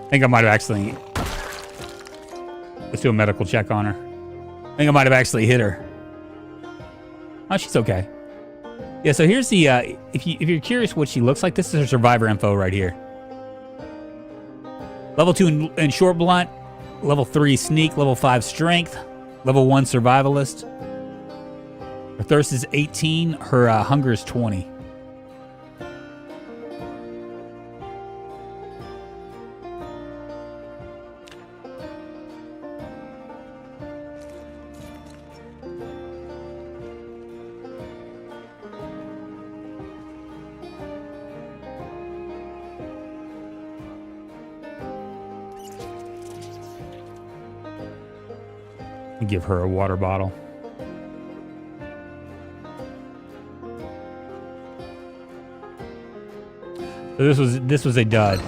I think I might have actually... Let's do a medical check on her. I think I might have actually hit her. Oh, she's okay. Yeah, so here's the... if you're curious what she looks like, this is her survivor info right here. Level 2 in short blunt. Level 3 sneak. Level 5 strength. Level 1 survivalist. Her thirst is 18. Her hunger is 20. Give her a water bottle. So this was a dud.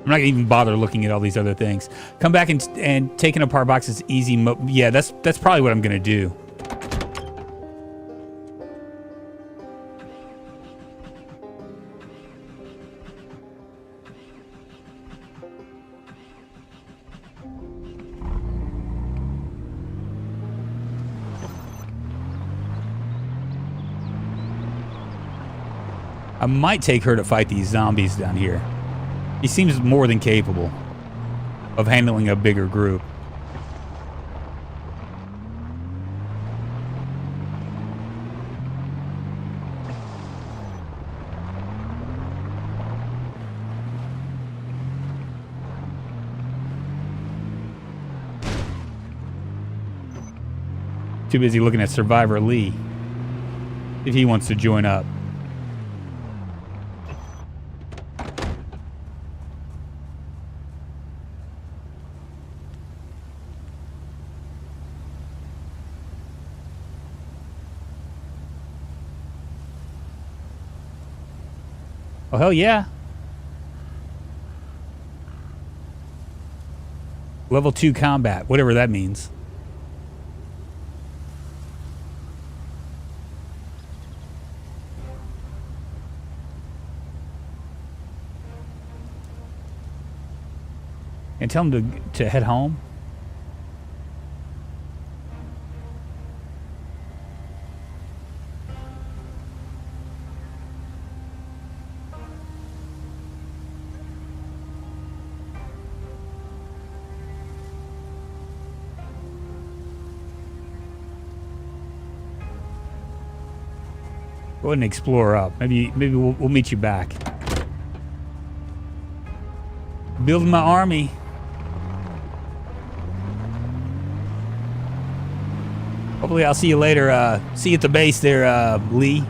I'm not gonna even bother looking at all these other things. Come back and taking apart boxes easy. Yeah, that's probably what I'm gonna do. I might take her to fight these zombies down here. He seems more than capable of handling a bigger group. Too busy looking at Survivor Lee. If he wants to join up. Oh, hell yeah. Level 2 combat, whatever that means. And tell him to head home. Go ahead and explore up. Maybe we'll meet you back. Building my army. Hopefully I'll see you later. See you at the base there, Lee.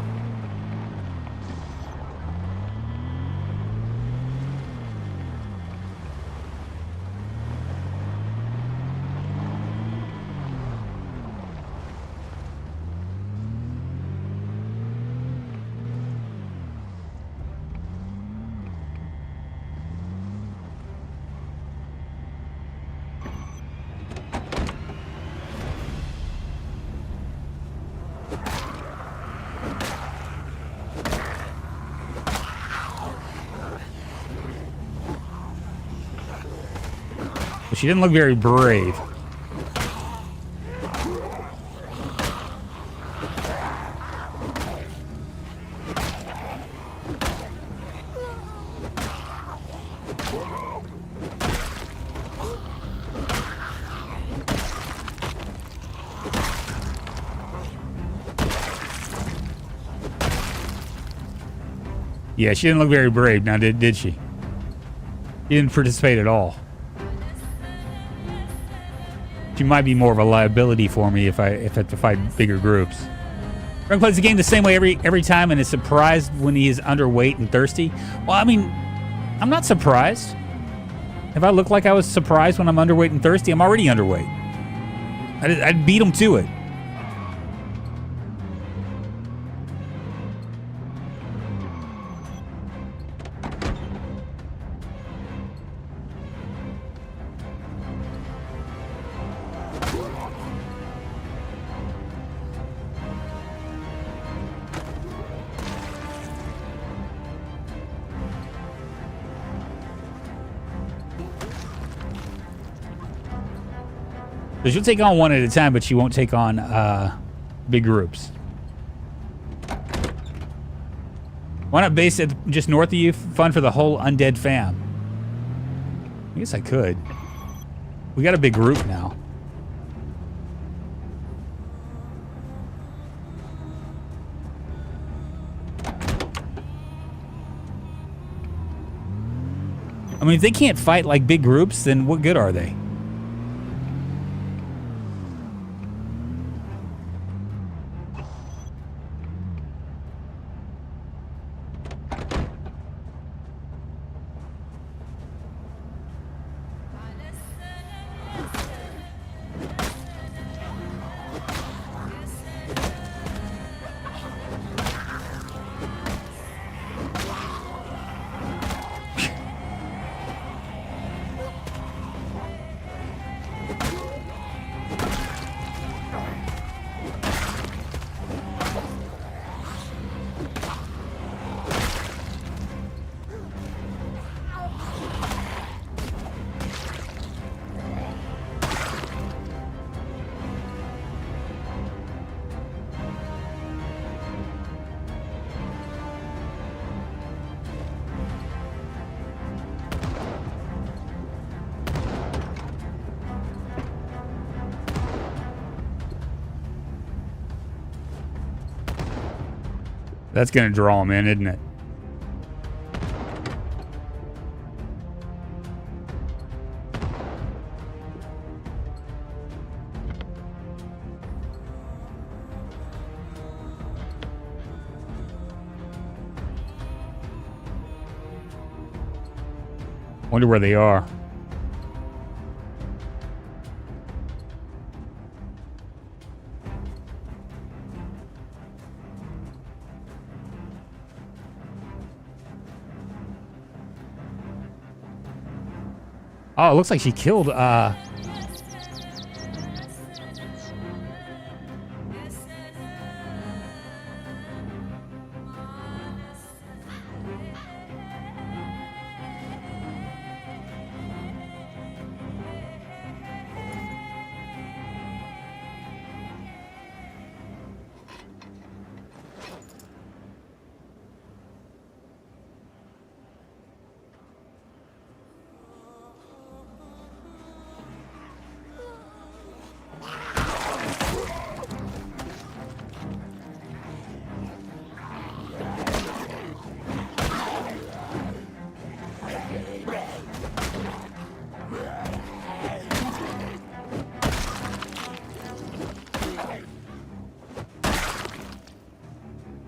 She didn't look very brave. Yeah, she didn't look very brave now, did she? She didn't participate at all. She might be more of a liability for me if I have to fight bigger groups. Drunk plays the game the same way every time and is surprised when he is underweight and thirsty. Well, I mean, I'm not surprised. If I look like I was surprised when I'm underweight and thirsty, I'm already underweight. I'd beat him to it. So she'll take on one at a time, but she won't take on big groups. Why not base it just north of you? Fun for the whole undead fam. I guess I could. We got a big group now. I mean, if they can't fight like big groups, then what good are they? That's gonna draw him in, isn't it? Wonder where they are. Oh, it looks like she killed, let's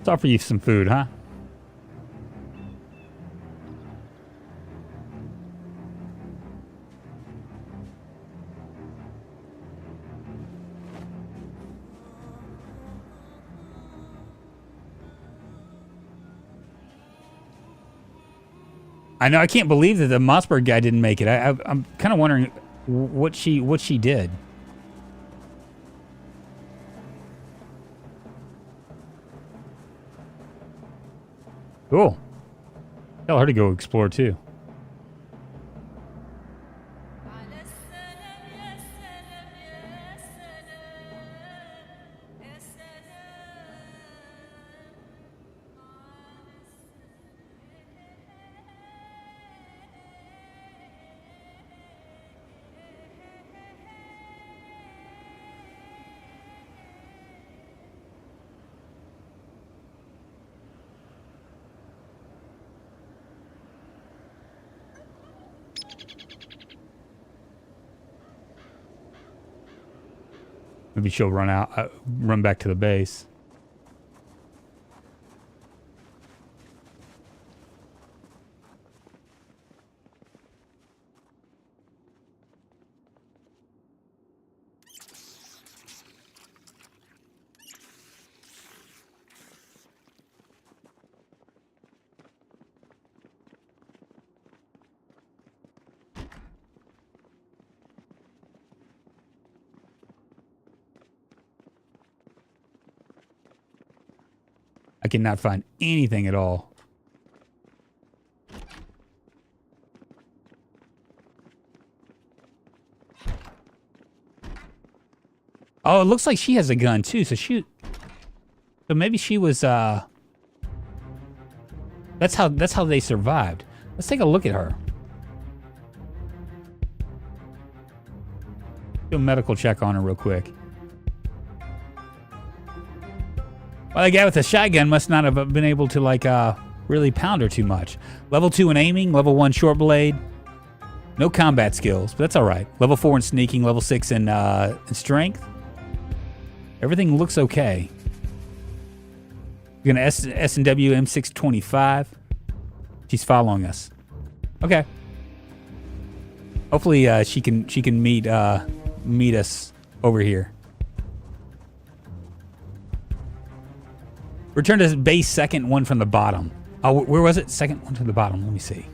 offer you some food, huh? I know. I can't believe that the Mossberg guy didn't make it. I'm kind of wondering what she did. Cool. Tell her to go explore too. Maybe she'll run back to the base. I cannot find anything at all. Oh, it looks like she has a gun too, so maybe she was that's how they survived. Let's take a look at her. Do a medical check on her real quick. Well, the guy with the shotgun must not have been able to, like, really pound her too much. Level 2 in aiming, level 1 short blade. No combat skills, but that's all right. Level 4 in sneaking, level 6 in strength. Everything looks okay. We're gonna S&W M625. She's following us. Okay. Hopefully, she can meet us over here. Return to base, second one from the bottom. Oh, where was it? Second one from the bottom. Let me see.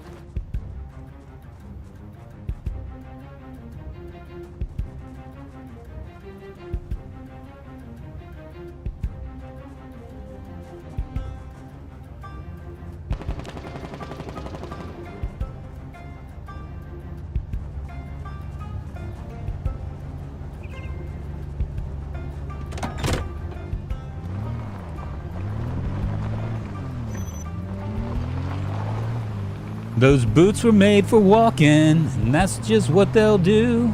Those boots were made for walking, and that's just what they'll do.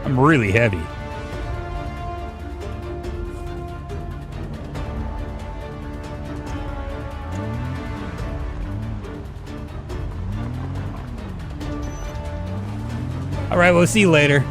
I'm really heavy. All right, we'll see you later.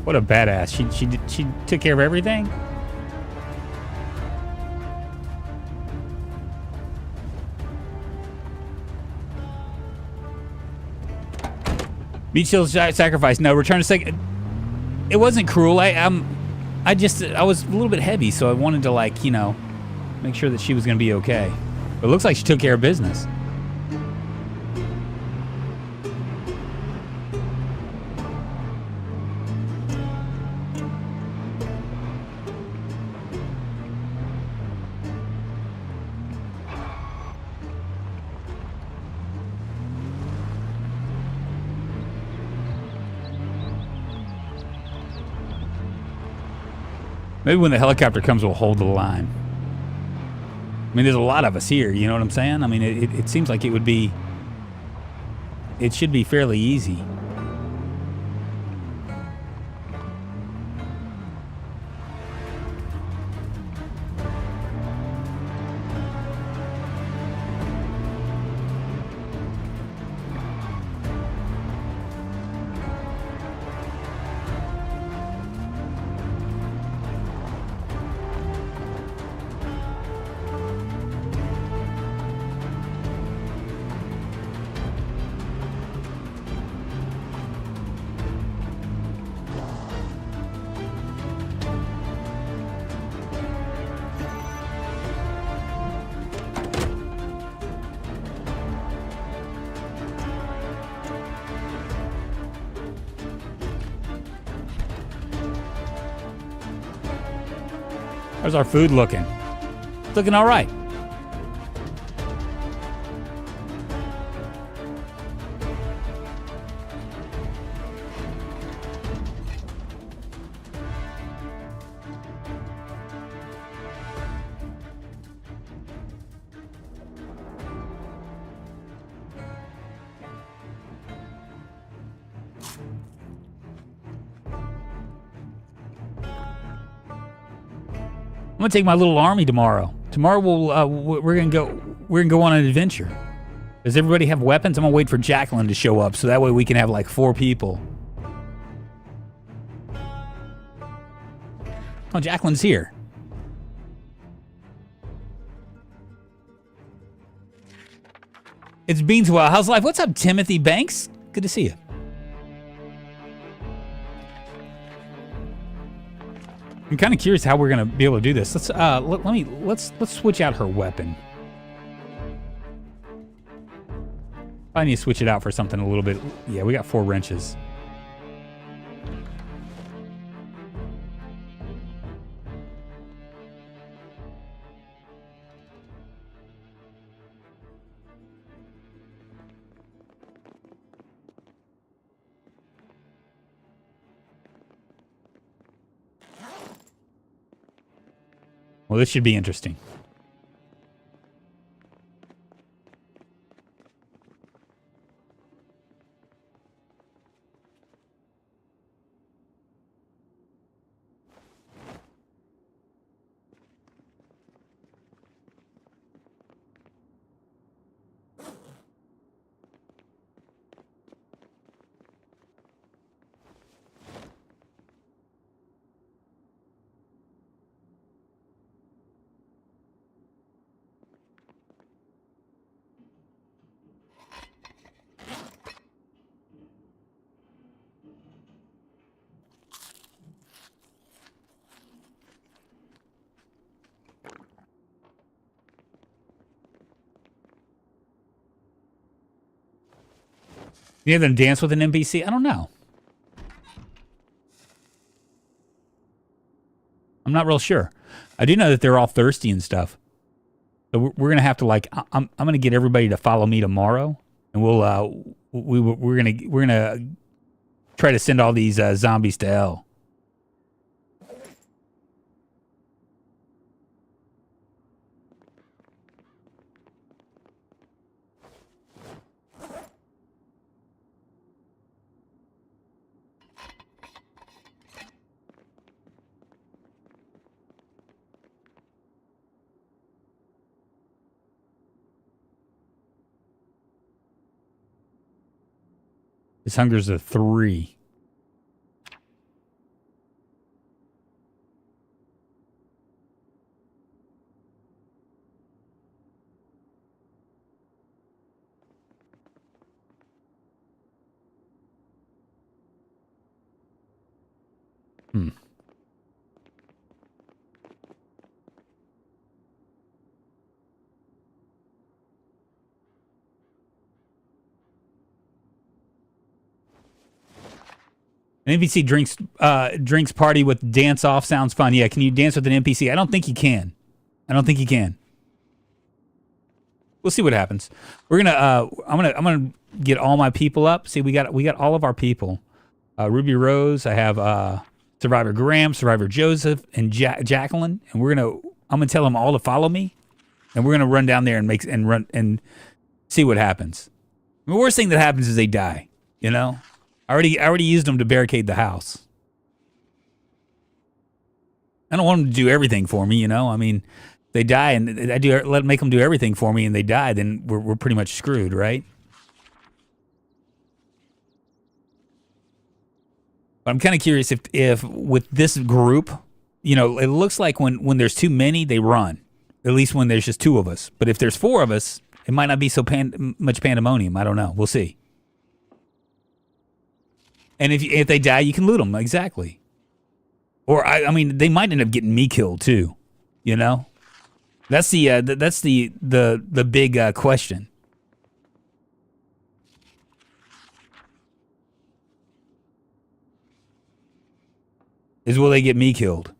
What a badass. She took care of everything? Meat shield sacrifice. No, return to second. It wasn't cruel. I was a little bit heavy, so I wanted to, like, you know, make sure that she was gonna be okay. But it looks like she took care of business. Maybe when the helicopter comes, we'll hold the line. I mean, there's a lot of us here, you know what I'm saying? I mean, it seems like it should be fairly easy. How's our food looking? It's looking all right. I'm gonna take my little army tomorrow. Tomorrow we're gonna go on an adventure. Does everybody have weapons? I'm gonna wait for Jacqueline to show up so that way we can have like 4 people. Oh, Jacqueline's here. It's been a while. How's life? What's up, Timothy Banks? Good to see you. I'm kind of curious how we're gonna be able to do this. Let's switch out her weapon. I need to switch it out for something a little bit. Yeah, we got 4 wrenches. Well, this should be interesting. You have them dance with an NPC? I don't know. I'm not real sure. I do know that they're all thirsty and stuff. So we're gonna have to like. I'm gonna get everybody to follow me tomorrow, and we're gonna try to send all these zombies to hell. His hunger's a 3. An NPC drinks party with dance off sounds fun. Yeah, can you dance with an NPC? I don't think you can. We'll see what happens. We're gonna I'm gonna get all my people up. See, we got all of our people. Ruby Rose, I have Survivor Graham, Survivor Joseph, and Jacqueline, and I'm gonna tell them all to follow me, and we're gonna run down there and see what happens. The worst thing that happens is they die. You know. I already used them to barricade the house. I don't want them to do everything for me, you know. I mean, they die and make them do everything for me, and they die. Then we're pretty much screwed, right? But I'm kind of curious if with this group, you know, it looks like when there's too many, they run. At least when there's just 2 of us. But if there's 4 of us, it might not be so much pandemonium. I don't know. We'll see. And if they die, you can loot them. Exactly. Or I mean, they might end up getting me killed too. You know, that's the big question. Is will they get me killed?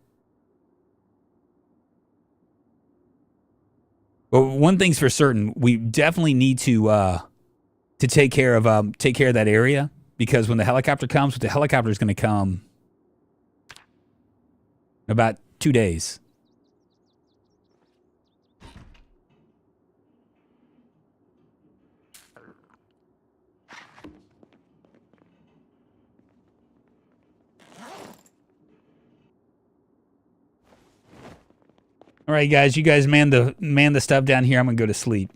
But one thing's for certain, we definitely need to take care of that area, because when the helicopter comes, the helicopter is going to come in about 2 days. All right, guys, you guys man the stuff down here. I'm gonna go to sleep.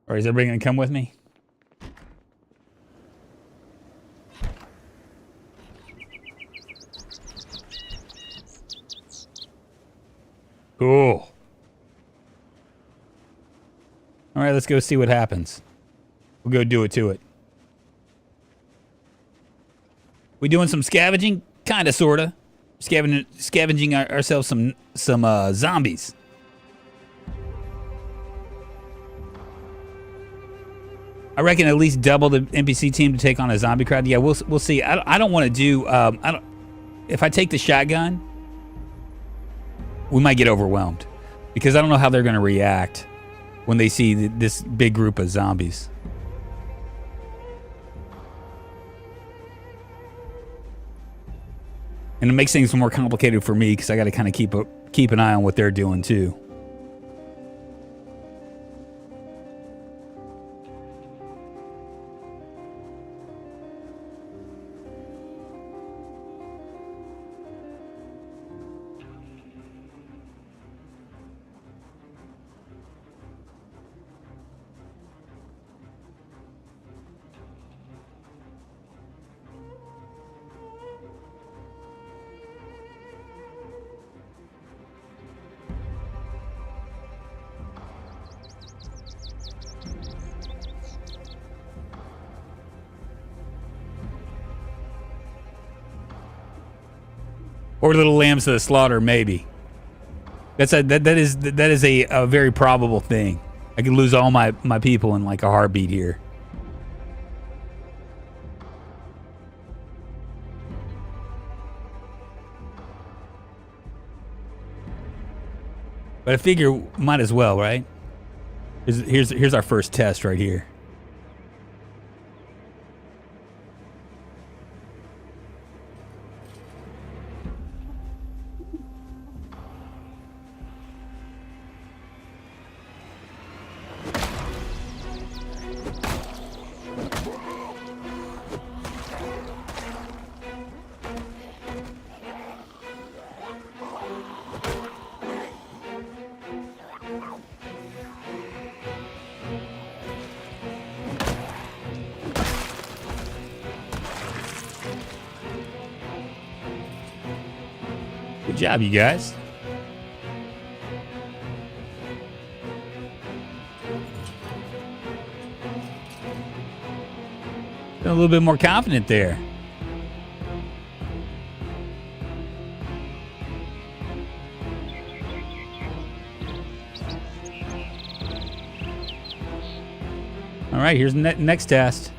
Or is everybody gonna come with me? Cool. All right, let's go see what happens. We'll go do it to it. We doing some scavenging? Kinda, sorta. Scavenging ourselves some zombies. I reckon at least double the NPC team to take on a zombie crowd. Yeah, we'll see. I don't want to do. If I take the shotgun, we might get overwhelmed, because I don't know how they're going to react when they see this big group of zombies. And it makes things more complicated for me, because I got to kind of keep an eye on what they're doing too. Or little lambs to the slaughter, maybe. That is a very probable thing. I could lose all my people in like a heartbeat here. But I figure might as well, right? Here's our first test right here. Good job, you guys. Been a little bit more confident there. All right, here's the next test.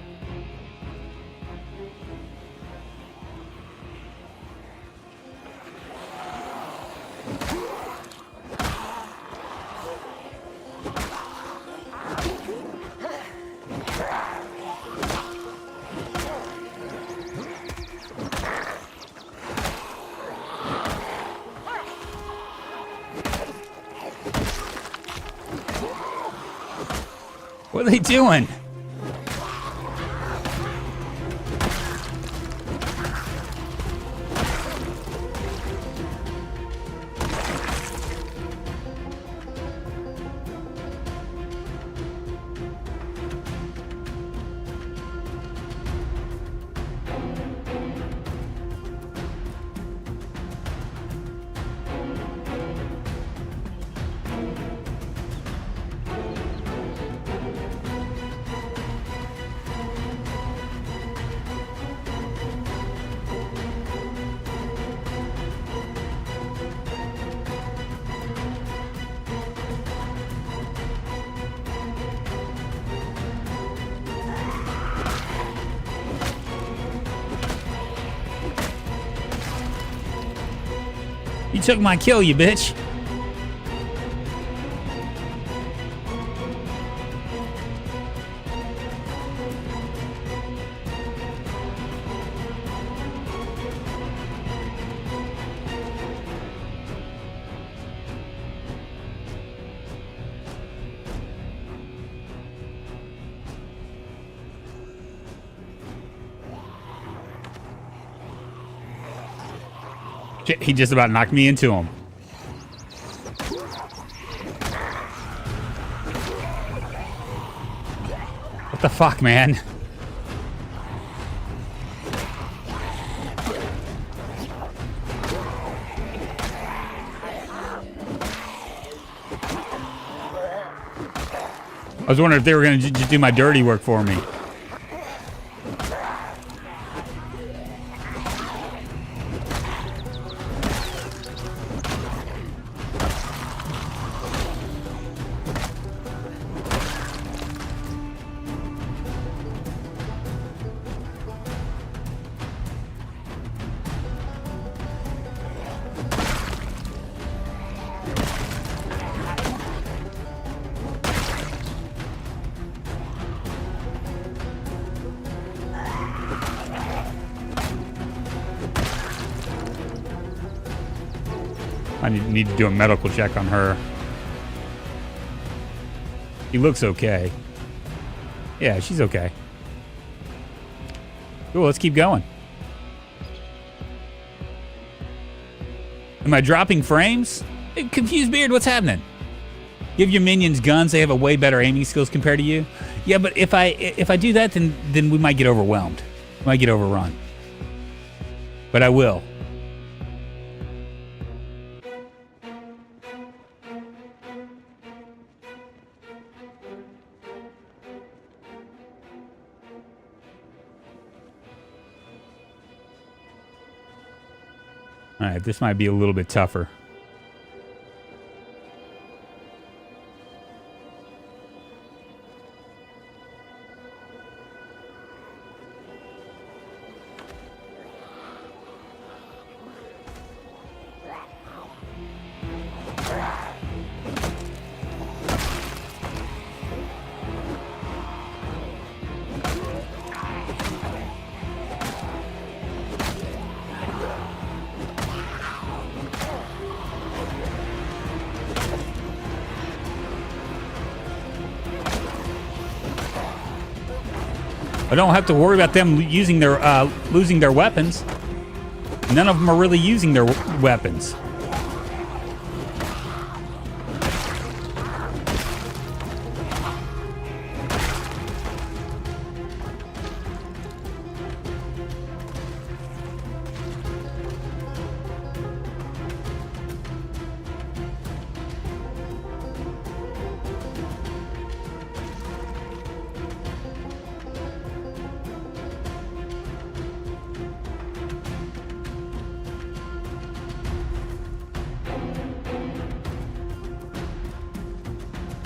What are they doing? You took my kill, you bitch. Shit, he just about knocked me into him. What the fuck, man? I was wondering if they were going to just do my dirty work for me. I need to do a medical check on her. She looks okay. Yeah, she's okay. Cool, let's keep going. Am I dropping frames? Hey, Confused Beard, what's happening? Give your minions guns, they have a way better aiming skills compared to you. Yeah, but if I do that, then we might get overwhelmed. We might get overrun. But I will. All right, this might be a little bit tougher. I don't have to worry about them using their losing their weapons. None of them are really using their weapons.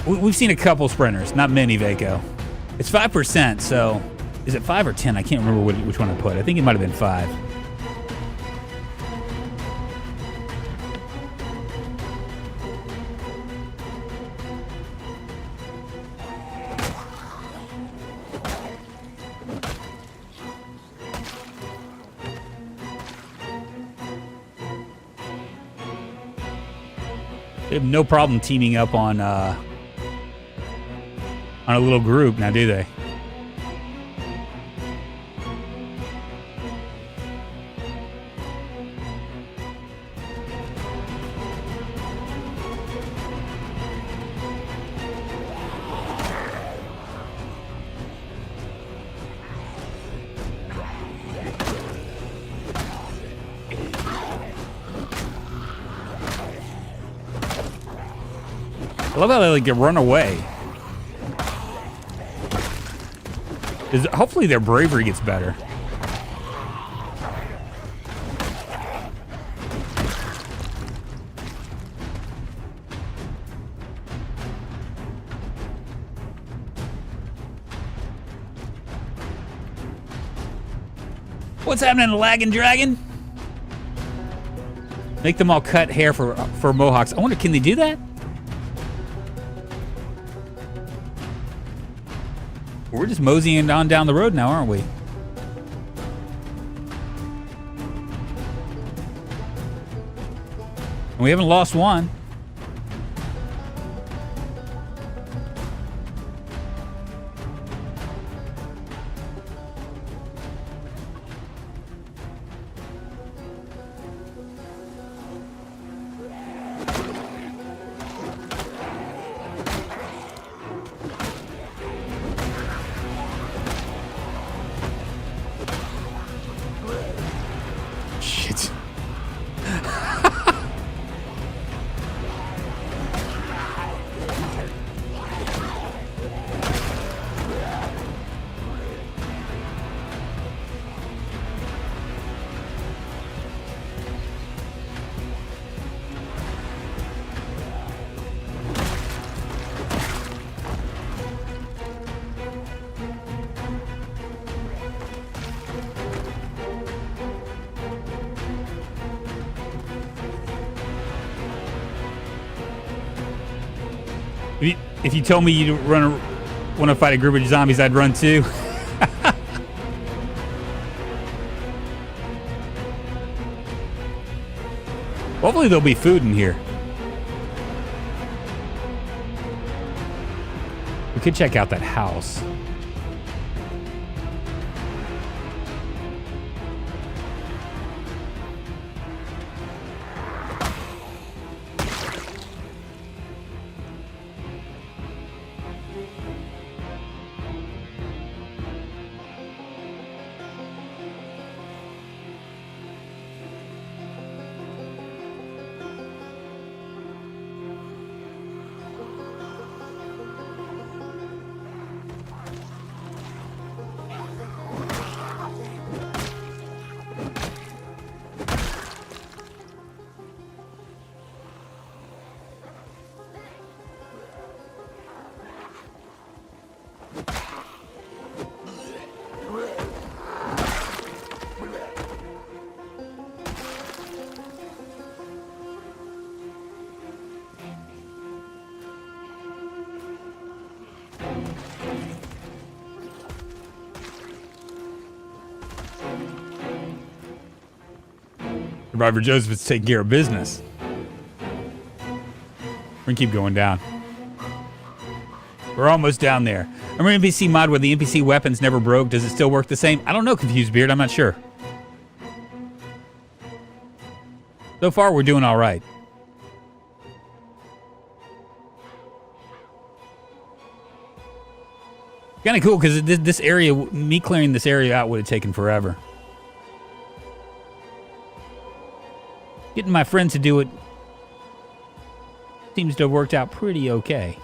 We've seen a couple sprinters, not many, Vaco. It's 5%, so is it 5 or 10? I can't remember which one I put. I think it might have been 5. They have no problem teaming up on on a little group now, do they? I love how they like run away. Hopefully their bravery gets better. What's happening, Lagging Dragon? Make them all cut hair for mohawks. I wonder, can they do that? We're just moseying on down the road now, aren't we? And we haven't lost one. Shit. If you told me you want to fight a group of zombies, I'd run too. Hopefully there'll be food in here. We could check out that house. Survivor Joseph is taking care of business. We're gonna keep going down. We're almost down there. Remember NPC mod where the NPC weapons never broke? Does it still work the same? I don't know, Confused Beard. I'm not sure. So far, we're doing all right. Kind of cool because this area, me clearing this area out would have taken forever. Getting my friends to do it seems to have worked out pretty okay.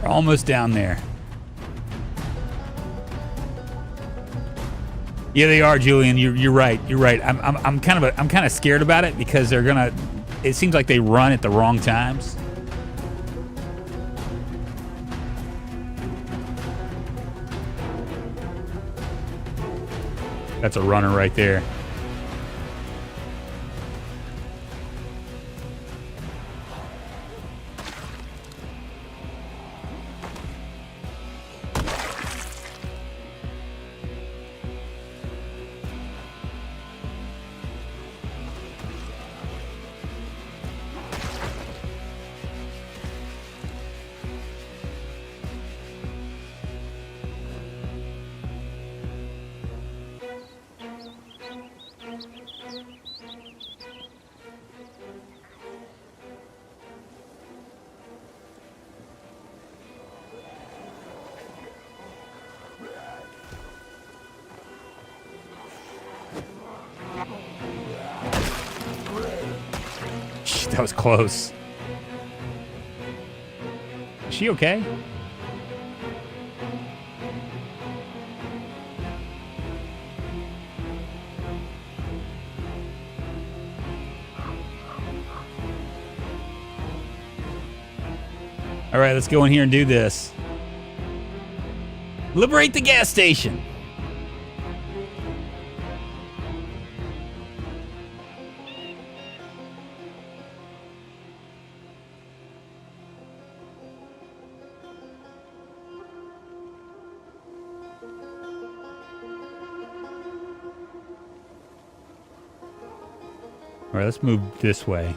We're almost down there. Yeah, they are, Julian. You're right. You're right. I'm kind of scared about it because they're gonna. It seems like they run at the wrong times. That's a runner right there. That was close. Is she okay? All right, let's go in here and do this. Liberate the gas station. All right, let's move this way.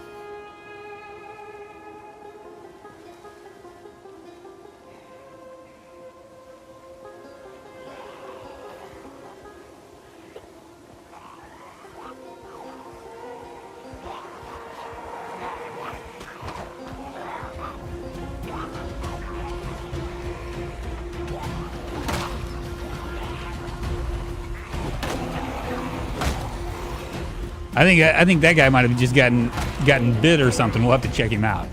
I think that guy might have just gotten bit or something. We'll have to check him out.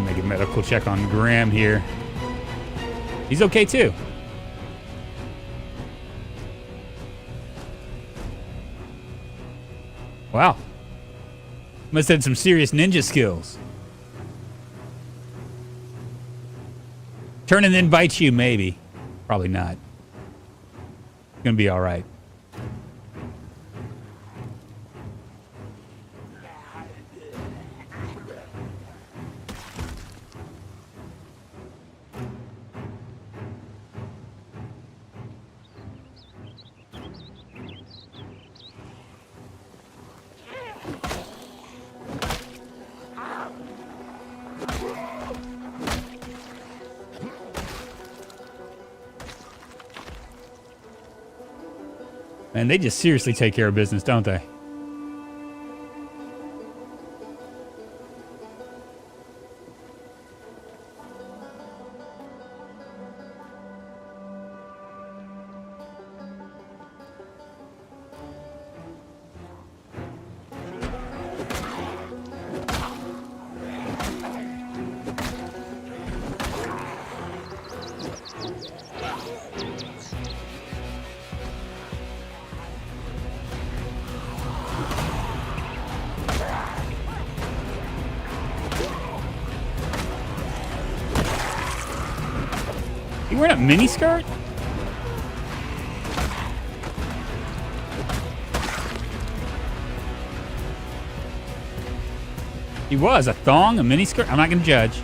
Make a medical check on Graham here. He's okay too. Wow. Must have had some serious ninja skills. Turn and then bite you, maybe. Probably not. Gonna be all right. And they just seriously take care of business, don't they? You wearing a mini skirt? He was a thong, a mini skirt. I'm not gonna judge.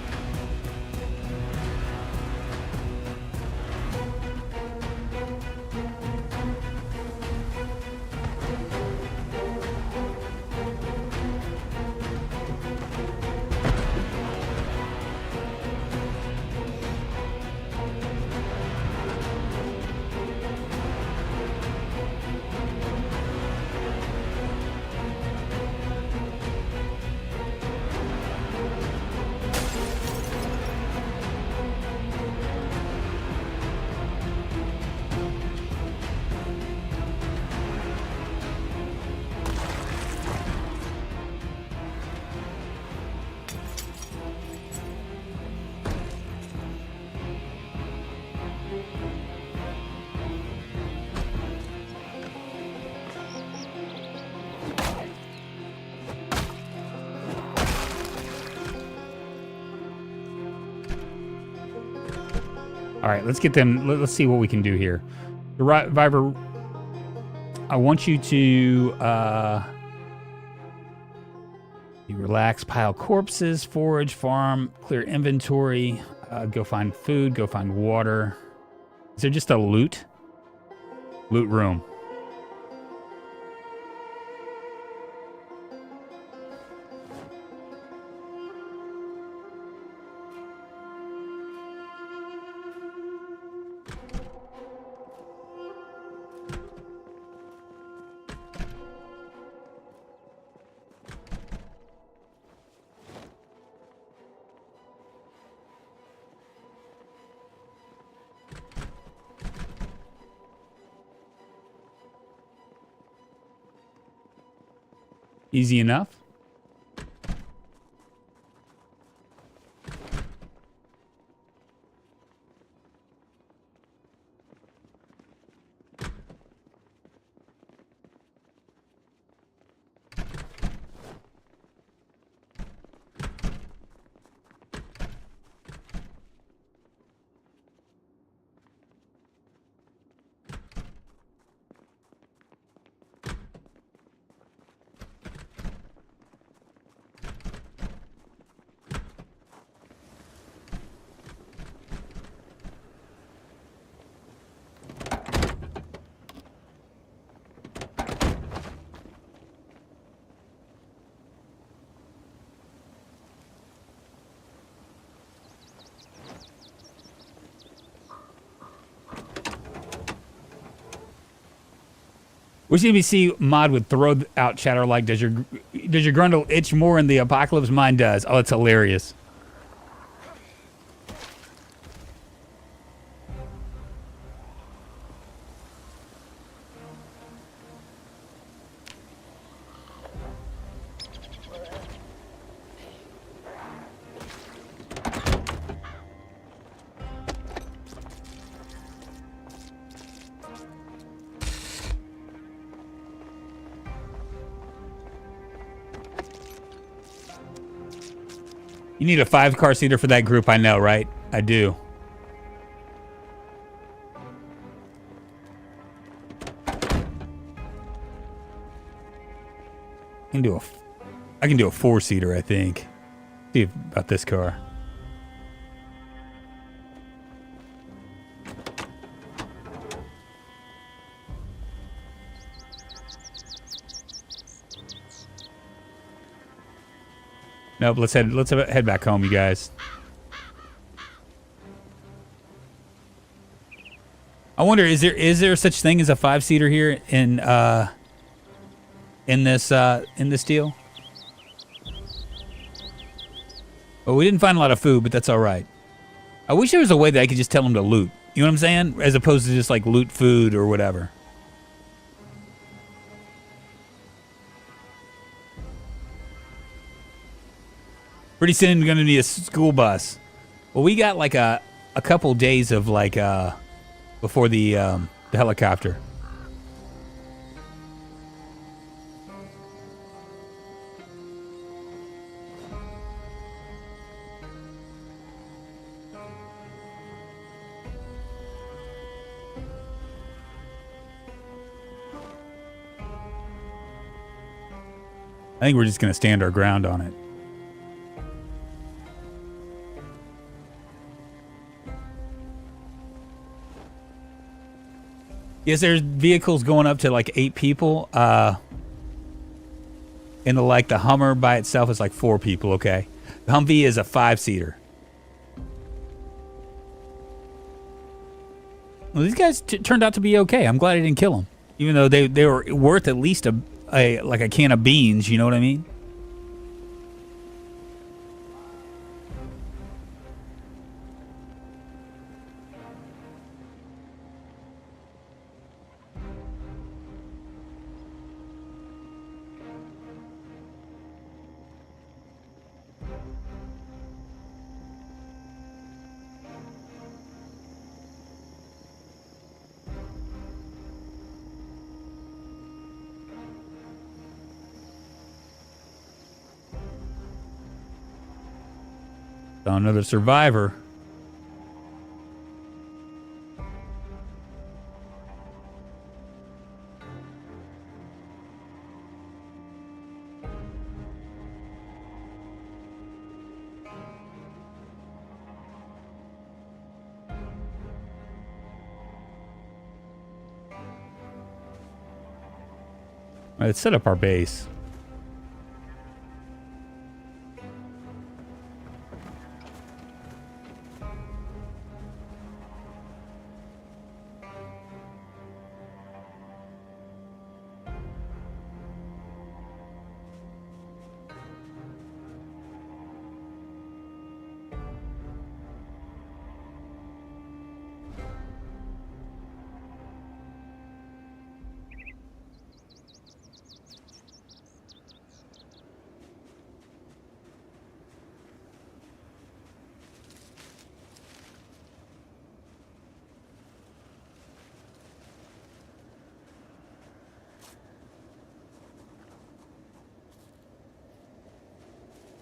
All right, let's get them. Let's see what we can do here. Survivor, I want you to you relax, pile corpses, forage, farm, clear inventory, go find food, go find water. Is there just a loot room? Easy enough. Which NPC mod would throw out chatter like, does your grundle itch more in the apocalypse? Mine does. Oh, it's hilarious. You need a 5-car seater for that group, I know, right? I do. I can do a 4-seater, I think. See about this car. Nope, let's head back home, you guys. I wonder, is there such thing as a 5-seater here in this deal? Well, we didn't find a lot of food, but that's all right. I wish there was a way that I could just tell them to loot. You know what I'm saying? As opposed to just like loot food or whatever. Pretty soon we're gonna need a school bus. Well, we got like a couple days of like before the helicopter. I think we're just gonna stand our ground on it. Yes, there's vehicles going up to like 8 people. And the Hummer by itself is like 4 people, okay? The Humvee is a 5-seater. Well, these guys turned out to be okay. I'm glad I didn't kill them. Even though they were worth at least a can of beans, you know what I mean? Another survivor. Let's set up our base.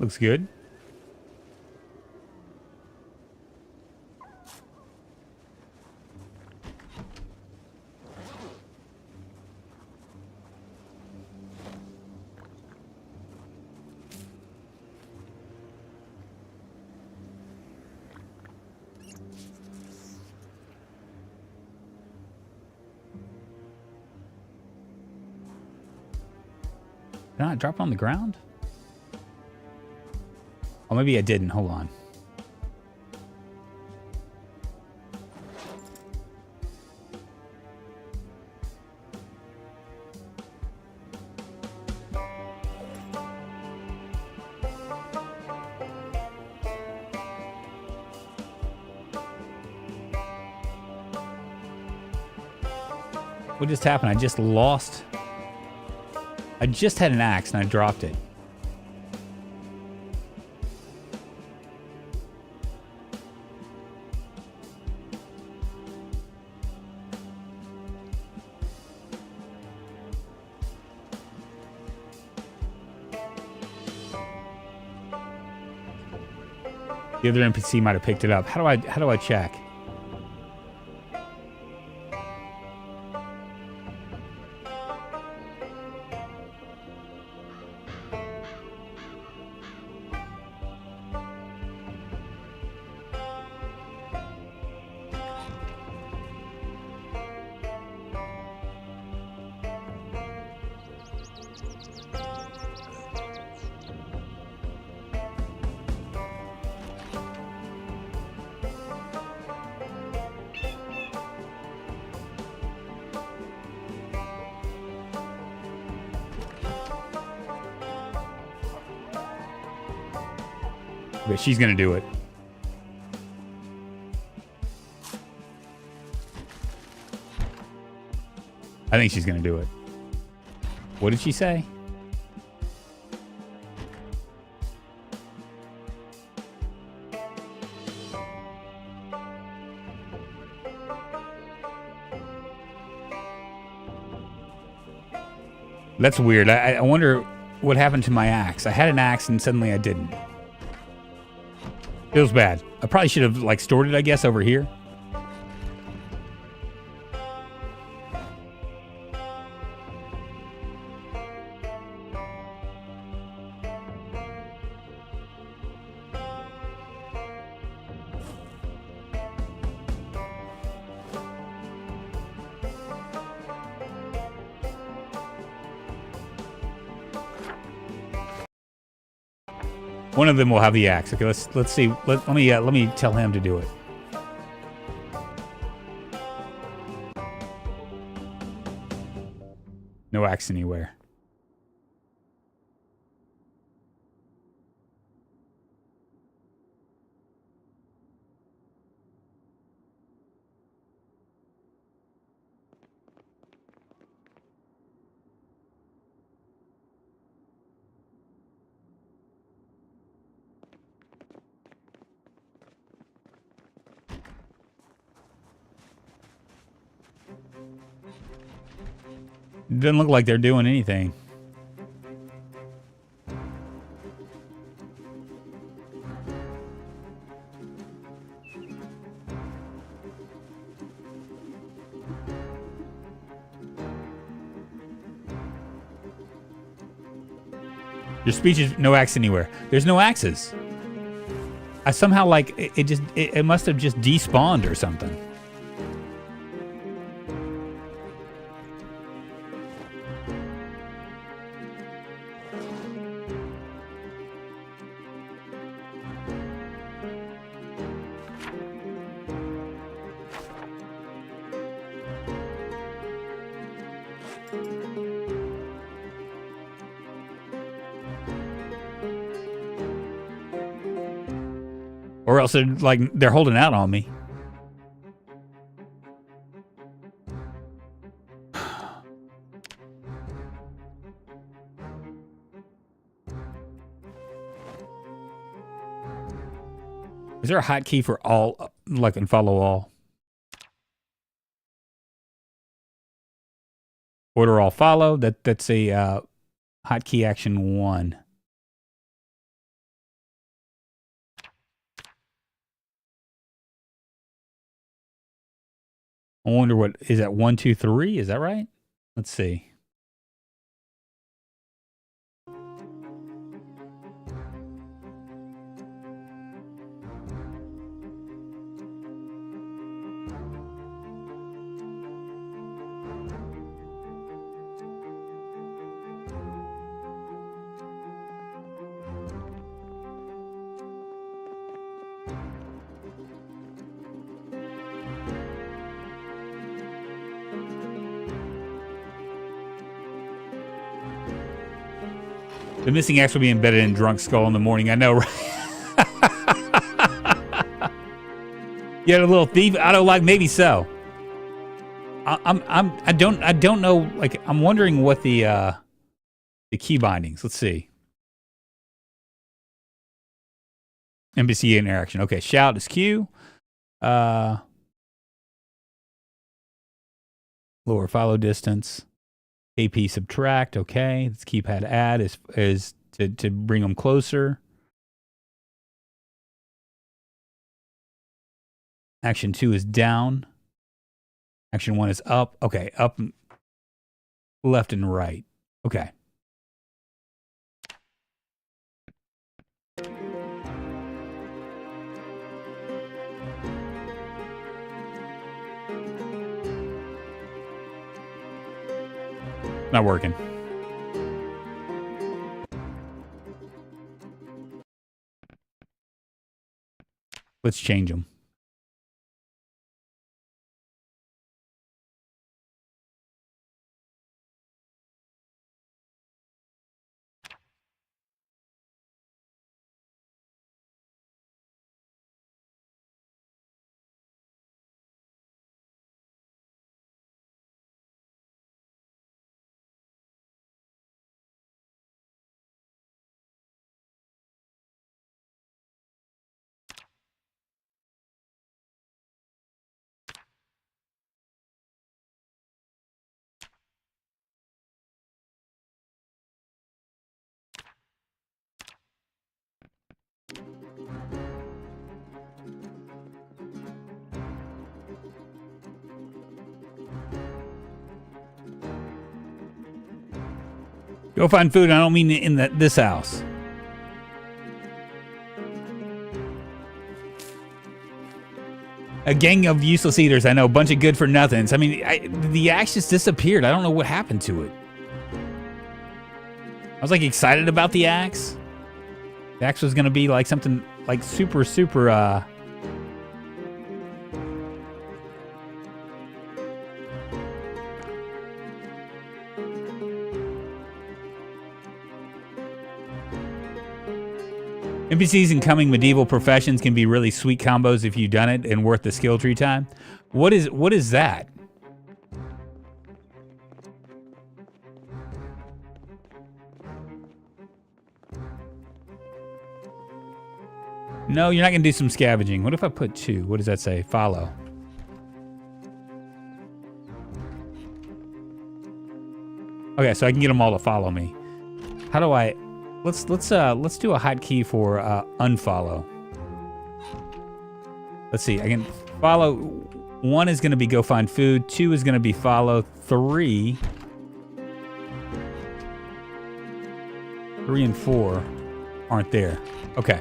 Looks good. Did I not drop it on the ground? Oh, maybe I didn't. Hold on. What just happened? I just lost. I just had an axe and I dropped it. The other NPC might have picked it up. How do I check? Okay, she's gonna do it. I think she's gonna do it. What did she say? That's weird. I wonder what happened to my axe. I had an axe and suddenly I didn't. Feels bad. I probably should have like stored it, I guess, over here. One of them will have the axe. Okay, let's see. Let me tell him to do it. No axe anywhere. Doesn't look like they're doing anything. Your speech is no axe anywhere. There's no axes. I somehow like it must have just despawned or something. Or else they're holding out on me. Is there a hotkey for all, like, and follow all? Order all follow. That's a hotkey action 1. I wonder what is that 1, 2, 3? Is that right? Let's see. The missing axe will be embedded in Drunk Skull in the morning. I know, right? You had a little thief. I don't like. Maybe so. I don't know. Like, I'm wondering what the key bindings. Let's see. NPC interaction. Okay, shout is Q. Lower follow distance. AP subtract. Okay, this keypad add is to bring them closer. Action 2 is down. Action 1 is up. Okay, up, left, and right. Okay. Not working. Let's change them. Go find food. I don't mean in this house. A gang of useless eaters. I know. A bunch of good for nothings. I mean, the axe just disappeared. I don't know what happened to it. I was like excited about the axe. The axe was going to be like something like super. NPCs in coming medieval professions can be really sweet combos if you've done it and worth the skill tree time. What is that? No, you're not gonna do some scavenging. What if I put 2? What does that say? Follow. Okay, so I can get them all to follow me. How do I? Let's do a hotkey for unfollow. Let's see. I can follow. 1 is gonna be go find food. 2 is gonna be follow. 3 and 4 aren't there. Okay.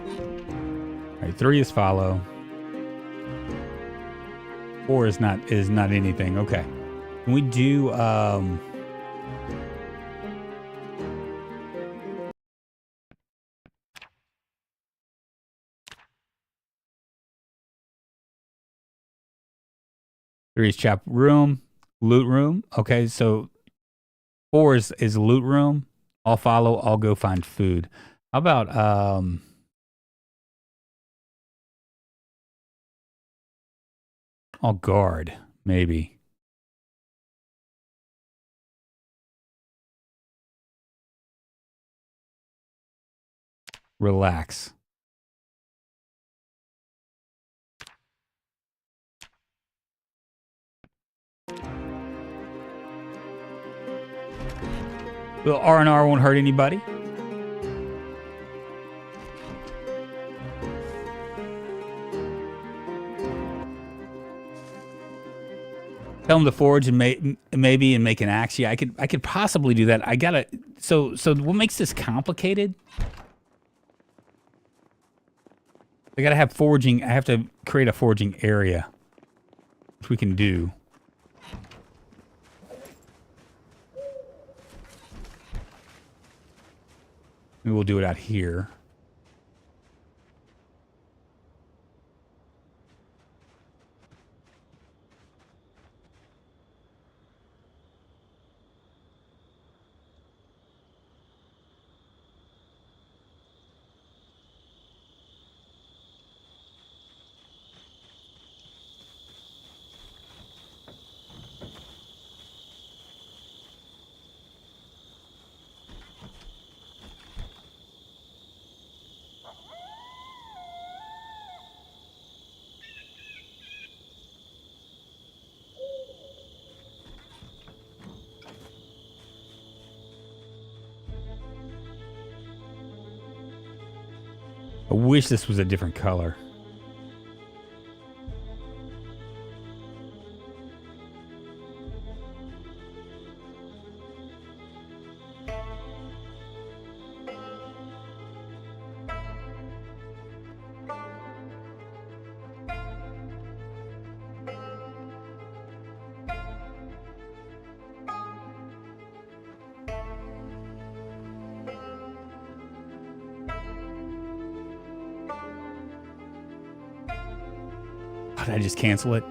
All right, 3 is follow. 4 is not anything. Okay. Can we do 3 is chop room, loot room. Okay, so 4 is loot room. I'll follow. I'll go find food. How about I'll guard, maybe. Relax. Well, R&R won't hurt anybody. Tell them to forge and maybe make an axe. Yeah, I could possibly do that. I gotta. So what makes this complicated? I gotta have forging. I have to create a forging area, which we can do. Maybe we'll do it out here. I wish this was a different color. Did I just cancel it?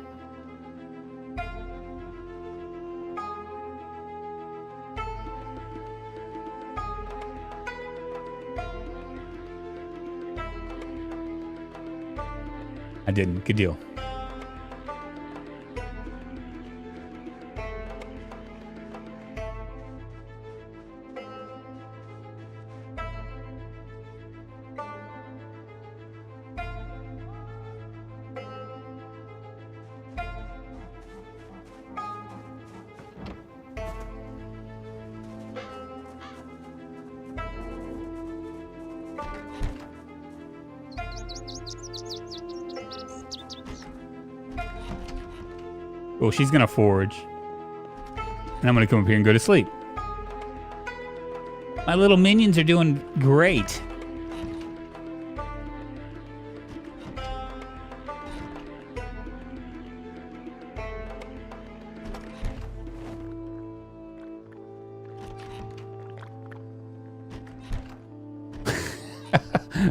I didn't. Good deal. Well, she's gonna forge. And I'm gonna come up here and go to sleep. My little minions are doing great.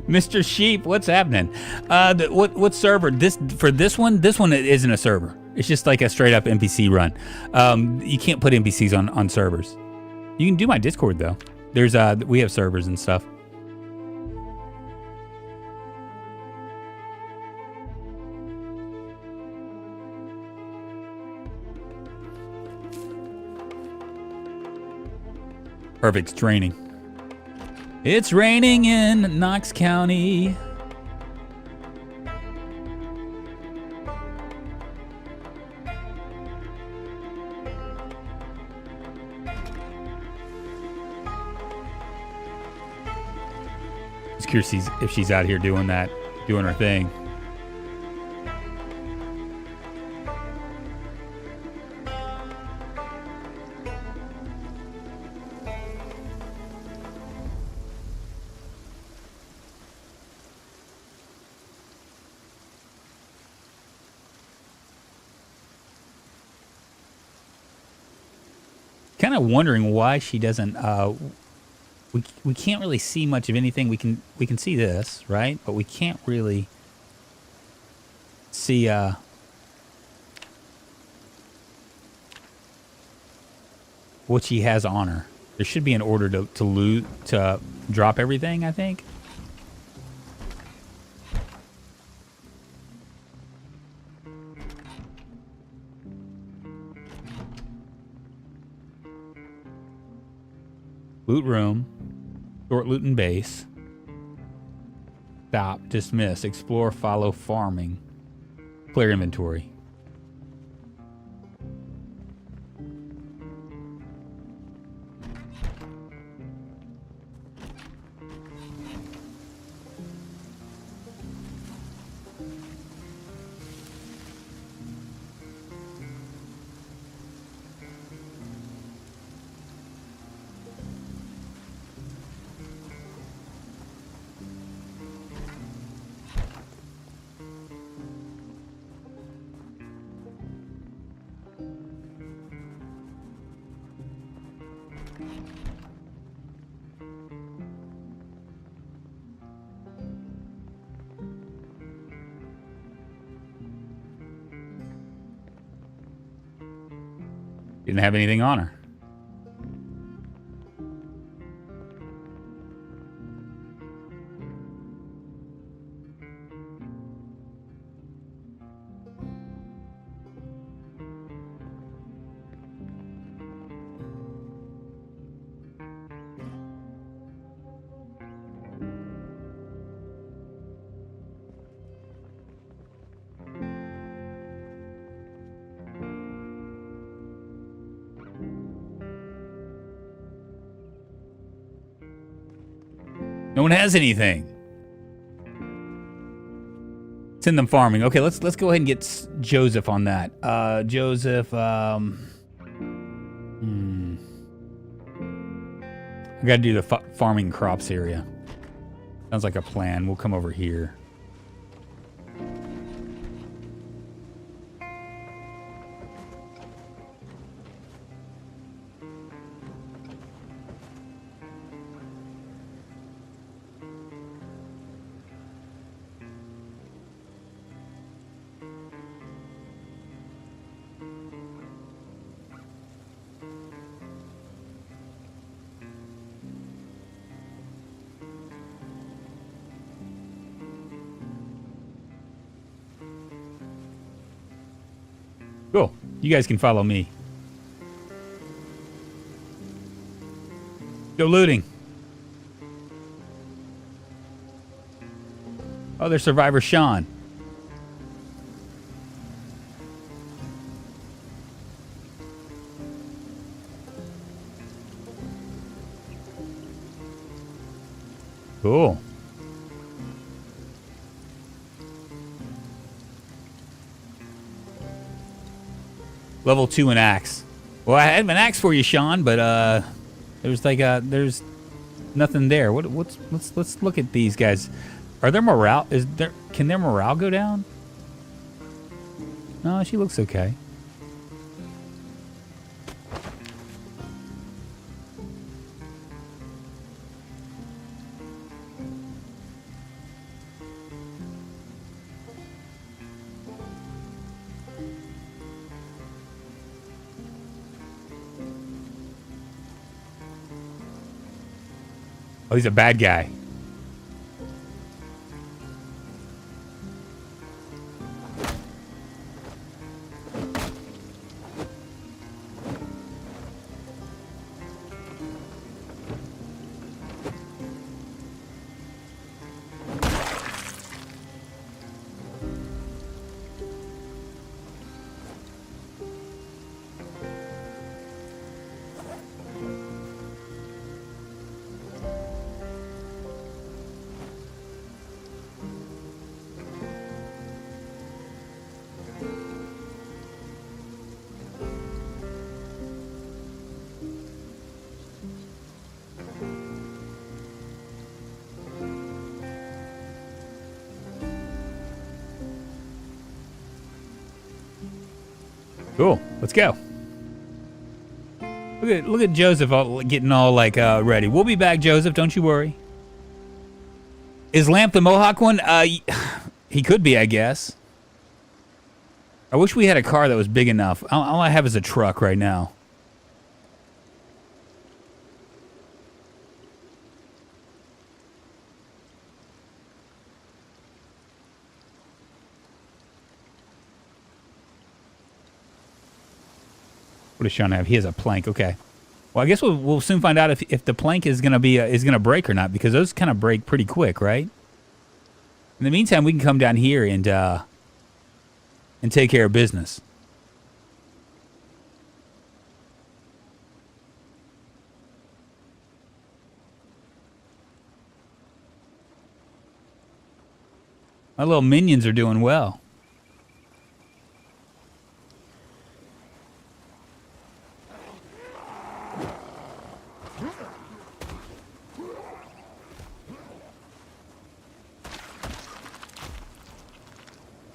Mr. Sheep, what's happening? What server? This one? This one isn't a server. It's just like a straight up NPC run. You can't put NPCs on servers. You can do my Discord though. We have servers and stuff. Perfect. It's raining. It's raining in Knox County. Just curious if she's out here doing her thing. kind of wondering why she doesn't. We can't really see much of anything. We can see this, right? But we can't really see what she has on her. There should be an order to drop everything, I think. Loot room. Sort loot and base. Stop. Dismiss. Explore. Follow. Farming. Clear inventory. Didn't have anything on her. No one has anything. Send them farming. Okay, let's go ahead and get Joseph on that. Joseph, I gotta do the farming crops area. Sounds like a plan. We'll come over here. Cool. You guys can follow me. Go looting. Oh, there's Survivor Sean. Cool. Level 2 an axe. Well, I had an axe for you, Sean, but there's nothing there. Let's look at these guys. Are there morale? Can their morale go down? No, she looks okay. Oh, he's a bad guy. Cool. Let's go. Look Look at Joseph getting all like ready. We'll be back, Joseph. Don't you worry. Is Lamp the Mohawk one? He could be, I guess. I wish we had a car that was big enough. All I have is a truck right now. What does Sean have? He has a plank. Okay. Well, I guess we'll soon find out if the plank is gonna break or not, because those kind of break pretty quick, right? In the meantime, we can come down here and take care of business. My little minions are doing well.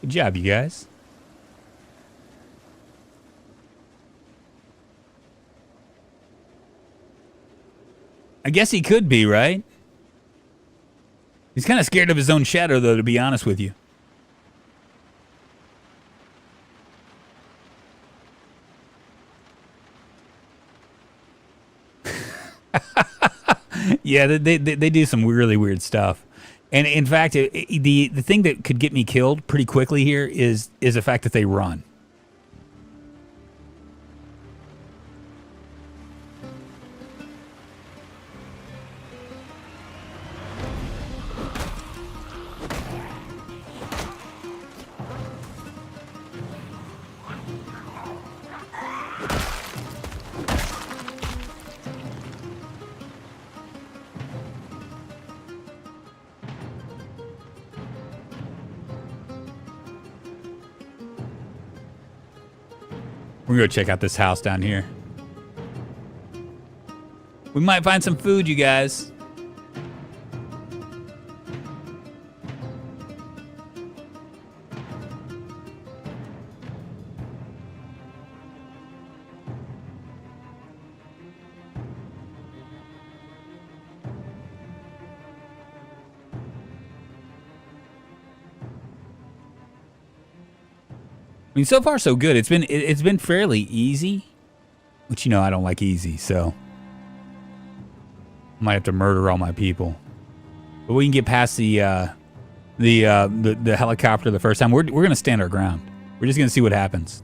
Good job, you guys. I guess he could be, right? He's kind of scared of his own shadow, though, to be honest with you. Yeah, they do some really weird stuff. And in fact, the thing that could get me killed pretty quickly here is the fact that they run. We're gonna go check out this house down here. We might find some food, you guys. I mean, so far so good. It's been fairly easy, which, you know, I don't like easy, so I might have to murder all my people. But we can get past the helicopter the first time. We're gonna stand our ground. We're just gonna see what happens.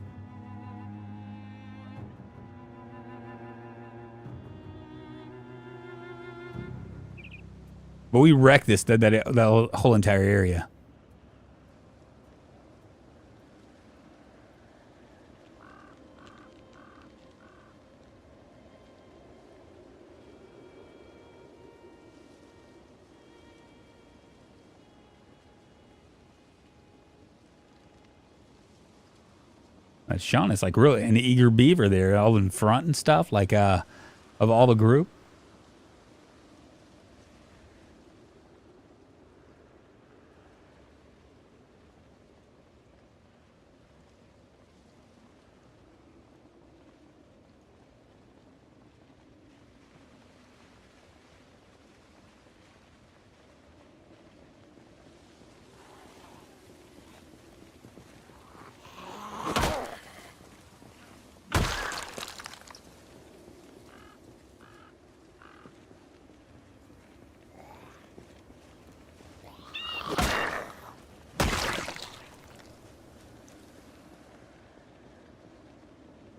But we wrecked that whole entire area. Sean is like really an eager beaver there, all in front and stuff, like of all the group.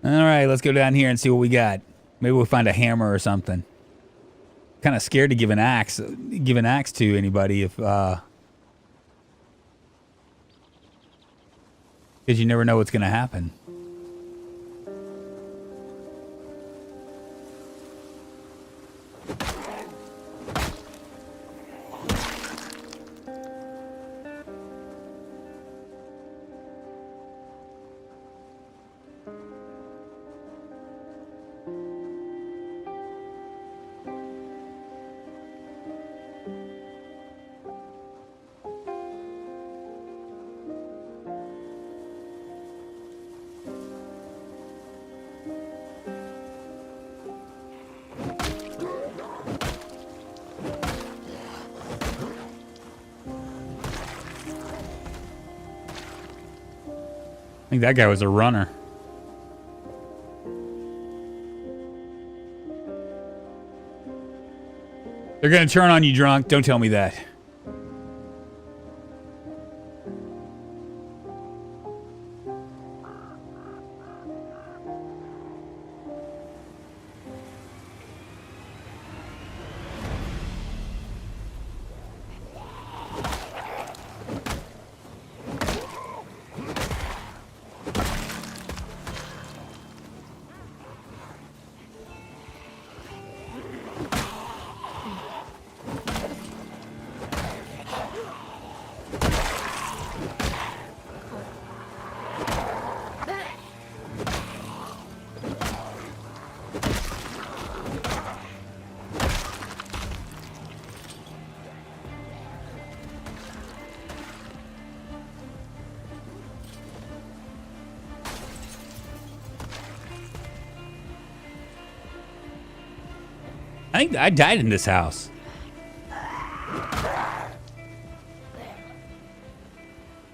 All right, let's go down here and see what we got. Maybe we'll find a hammer or something. Kind of scared to give an axe to anybody if because you never know what's going to happen. I think that guy was a runner. They're gonna turn on you drunk. Don't tell me that. I think I died in this house.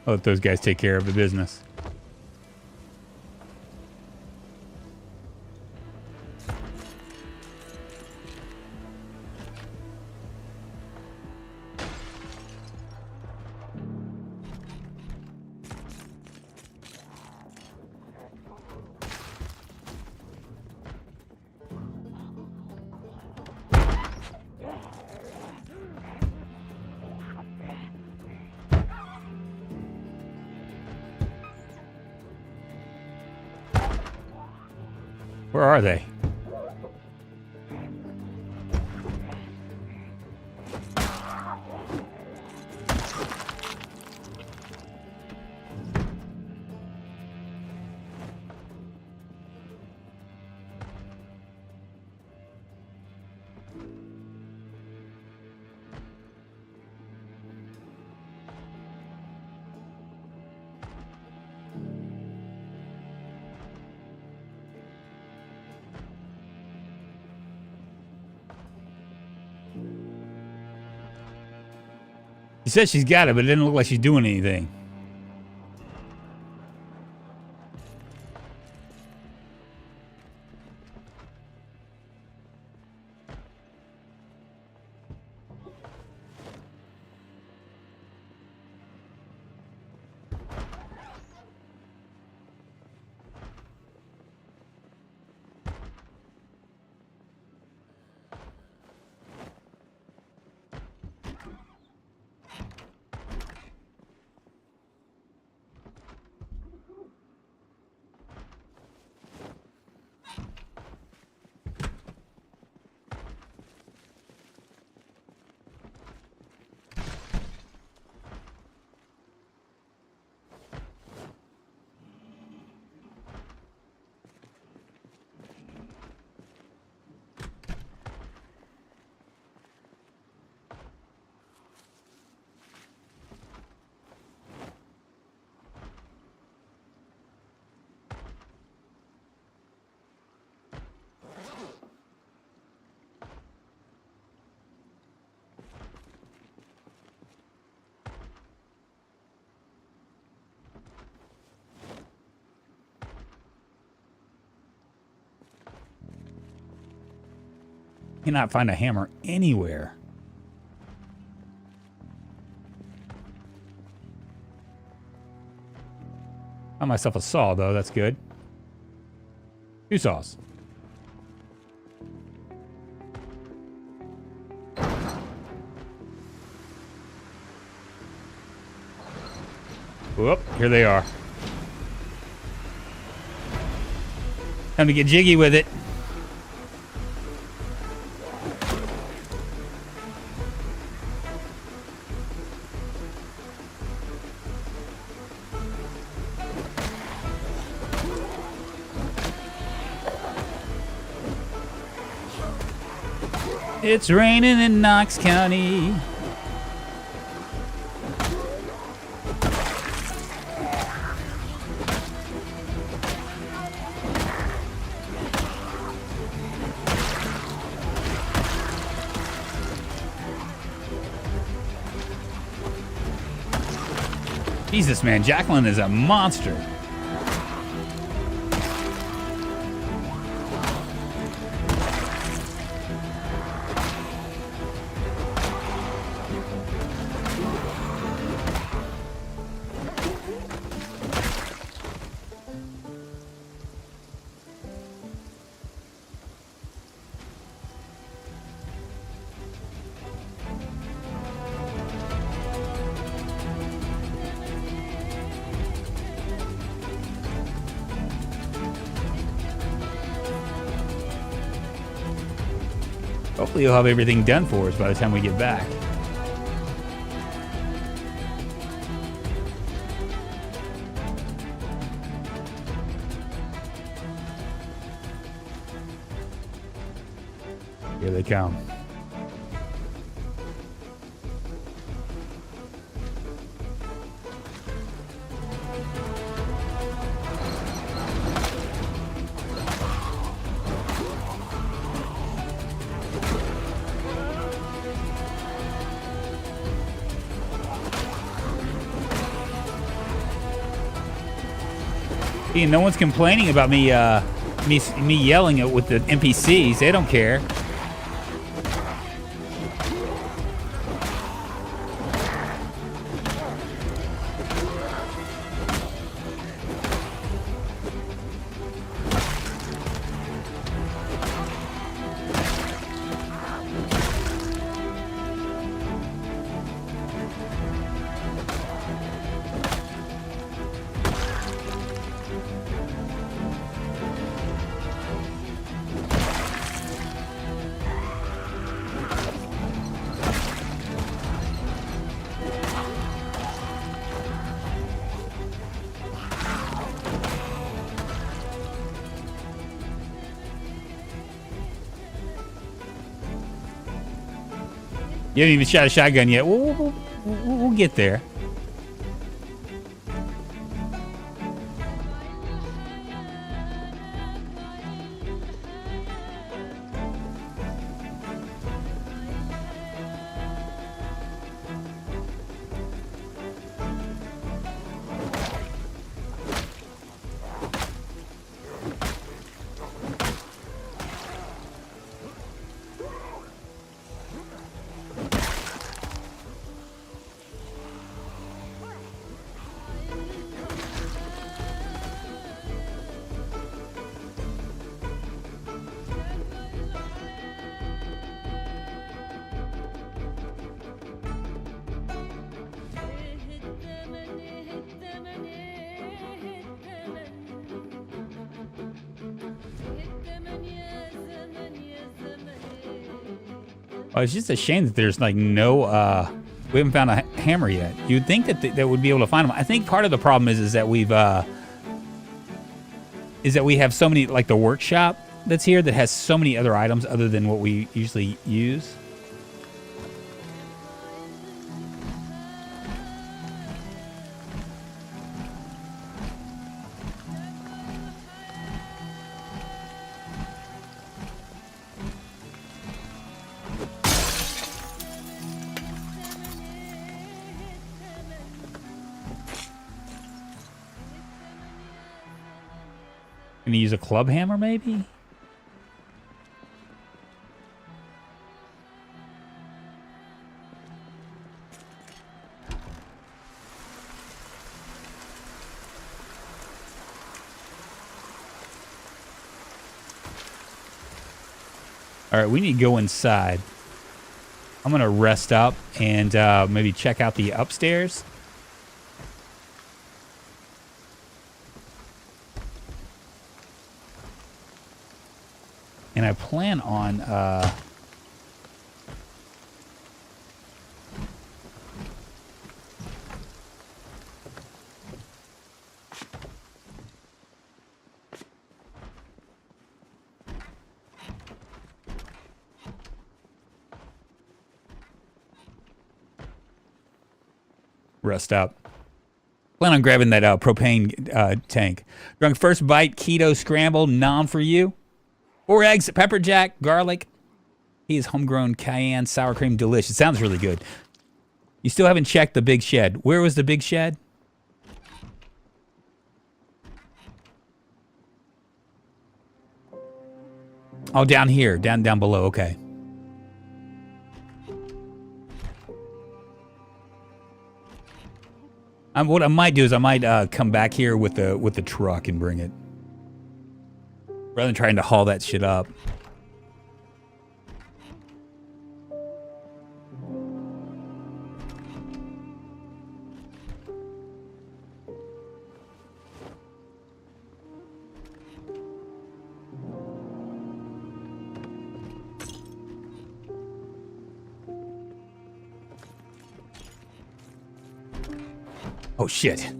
I'll let those guys take care of the business. Where are they? She says she's got it, but it didn't look like she's doing anything. Cannot find a hammer anywhere. Found myself a saw, though. That's good. 2 saws. Whoop, here they are. Time to get jiggy with it. It's raining in Knox County. Jesus, man, Jacqueline is a monster. Hopefully he'll have everything done for us by the time we get back. Here they come. No one's complaining about me yelling it with the NPCs. They don't care. You haven't even shot a shotgun yet. We'll get there. Oh, it's just a shame that there's like no, we haven't found a hammer yet. You'd think that that would be able to find them. I think part of the problem is that we have so many, like the workshop that's here that has so many other items other than what we usually use. Can you use a club hammer, maybe? All right, we need to go inside. I'm going to rest up and maybe check out the upstairs. And I plan on rest up. Plan on grabbing that propane tank. Drunk first bite, keto scramble, nom for you. 4 eggs, pepper jack, garlic. He is homegrown cayenne sour cream delish. It sounds really good. You still haven't checked the big shed. Where was the big shed? Oh, down here, down below. Okay. What I might do is I might come back here with the truck and bring it, rather than trying to haul that shit up. Oh, shit.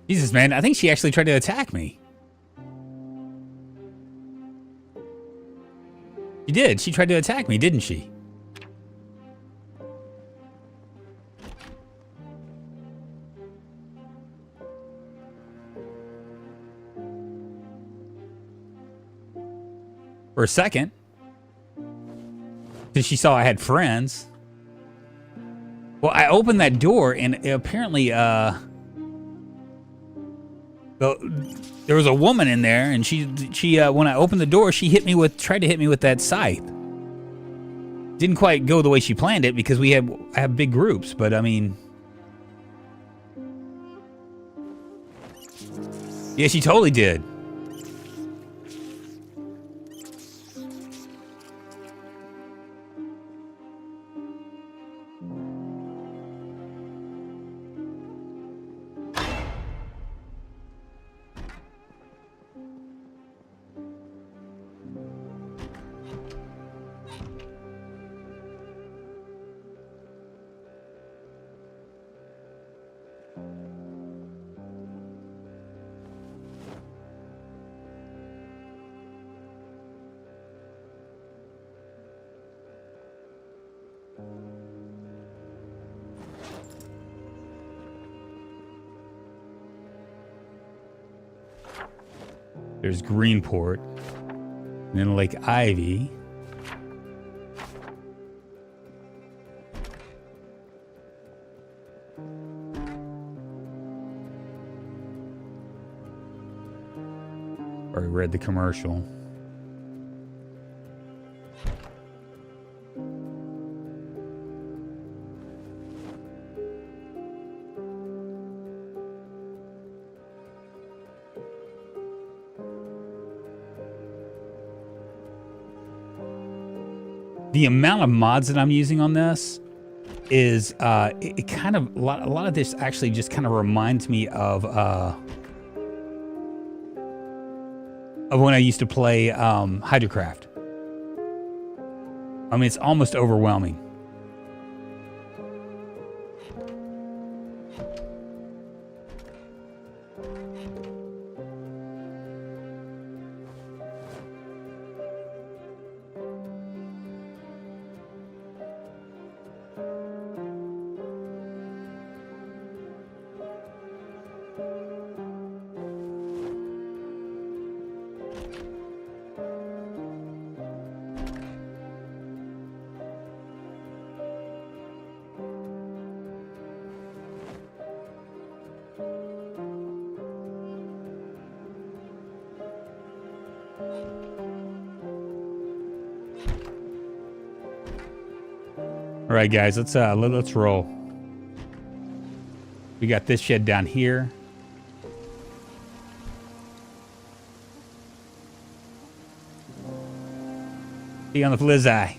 Jesus, man, I think she actually tried to attack me. She did. She tried to attack me, didn't she? For a second. Because she saw I had friends. Well, I opened that door and apparently, there was a woman in there, and she when I opened the door, she tried to hit me with that scythe. Didn't quite go the way she planned it because I have big groups, but I mean, yeah, she totally did. There's Greenport, and then Lake Ivy. Already read the commercial. The amount of mods that I'm using on this is it kind of a lot of this actually just kind of reminds me of when I used to play Hydrocraft. I mean, it's almost overwhelming. All right, guys, let's roll. We got this shed down here. Be on the Flizzai.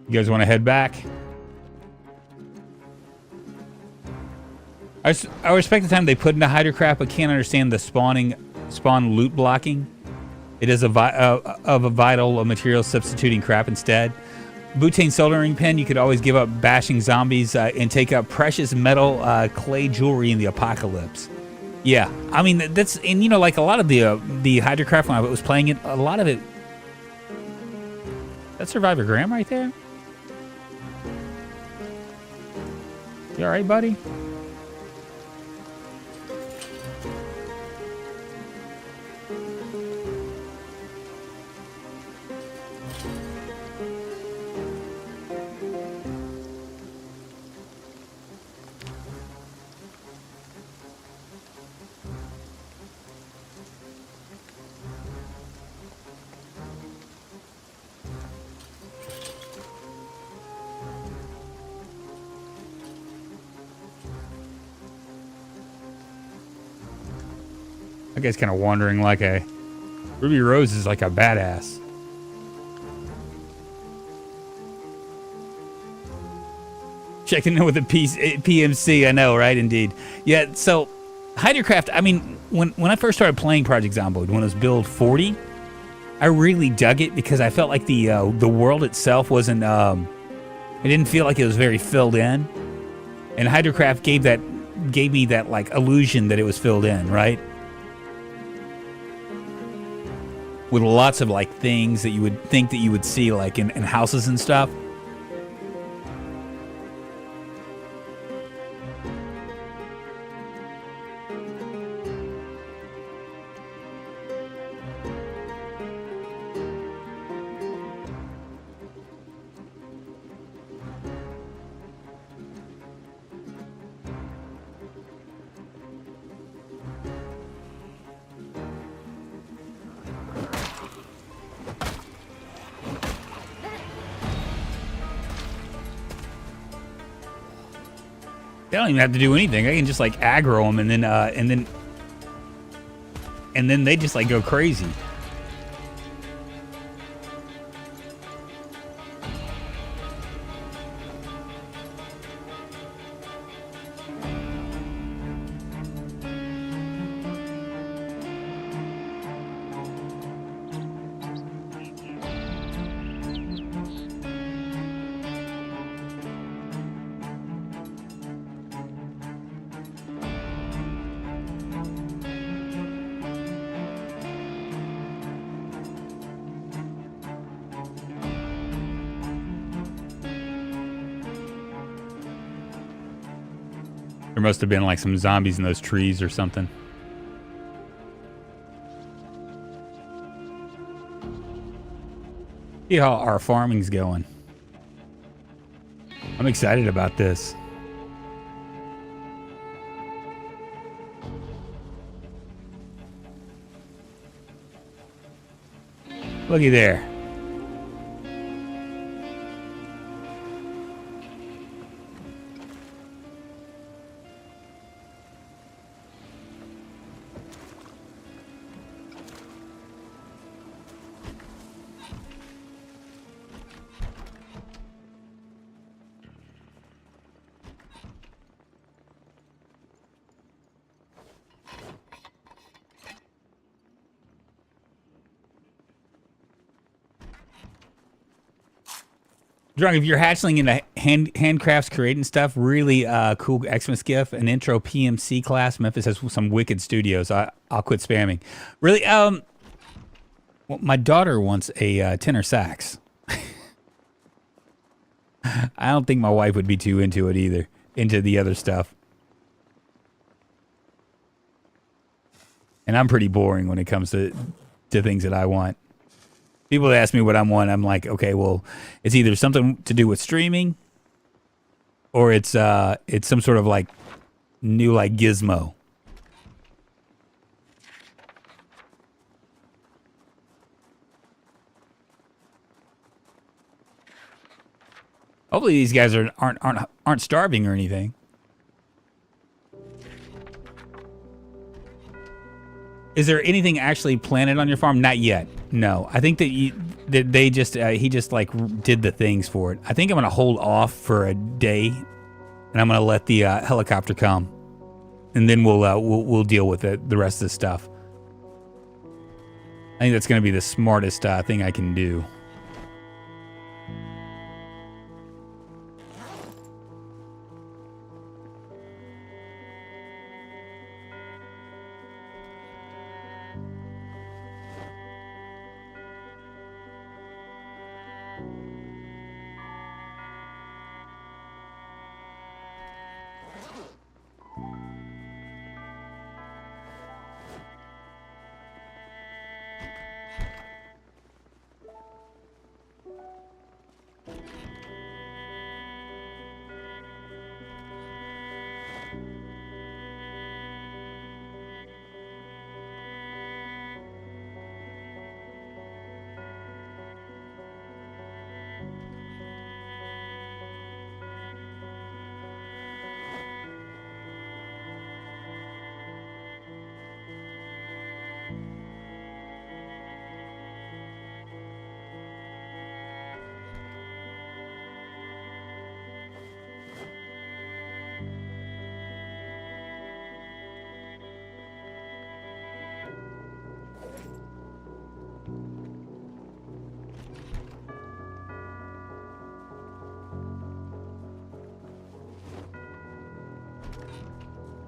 You guys want to head back? I respect the time they put into Hydrocraft, but can't understand the spawn loot blocking. It is a vital material substituting crap instead. butane soldering pen. You could always give up bashing zombies and take up precious metal clay jewelry in the apocalypse. Yeah, I mean that's, and you know, like a lot of the Hydrocraft when I was playing it, a lot of it. That's Survivor Graham right there. You all right, buddy? That guy's kind of wandering like a... Ruby Rose is like a badass. Checking in with the PMC, I know, right? Indeed. Yeah, so Hydrocraft, I mean, when I first started playing Project Zomboid, when it was build 40, I really dug it because I felt like the world itself wasn't... it didn't feel like it was very filled in. And Hydrocraft gave me that like illusion that it was filled in, right? With lots of like things that you would think that you would see like in houses and stuff. They don't even have to do anything. I can just like aggro them and then they just like go crazy. There must have been like some zombies in those trees or something. See how our farming's going. I'm excited about this. Looky there. Drunk, if you're hatchling into handcrafts, creating stuff, really cool Xmas gift, an intro PMC class. Memphis has some wicked studios. I'll quit spamming. Really, well, my daughter wants a tenor sax. I don't think my wife would be too into it either, into the other stuff. And I'm pretty boring when it comes to things that I want. People ask me what I want, I'm like, okay, well, it's either something to do with streaming, or it's some sort of like new like gizmo. Hopefully these guys aren't starving or anything. Is there anything actually planted on your farm? Not yet. No, I think that they just he just like did the things for it. I think I'm gonna hold off for a day, and I'm gonna let the helicopter come, and then we'll deal with the rest of the stuff. I think that's gonna be the smartest thing I can do.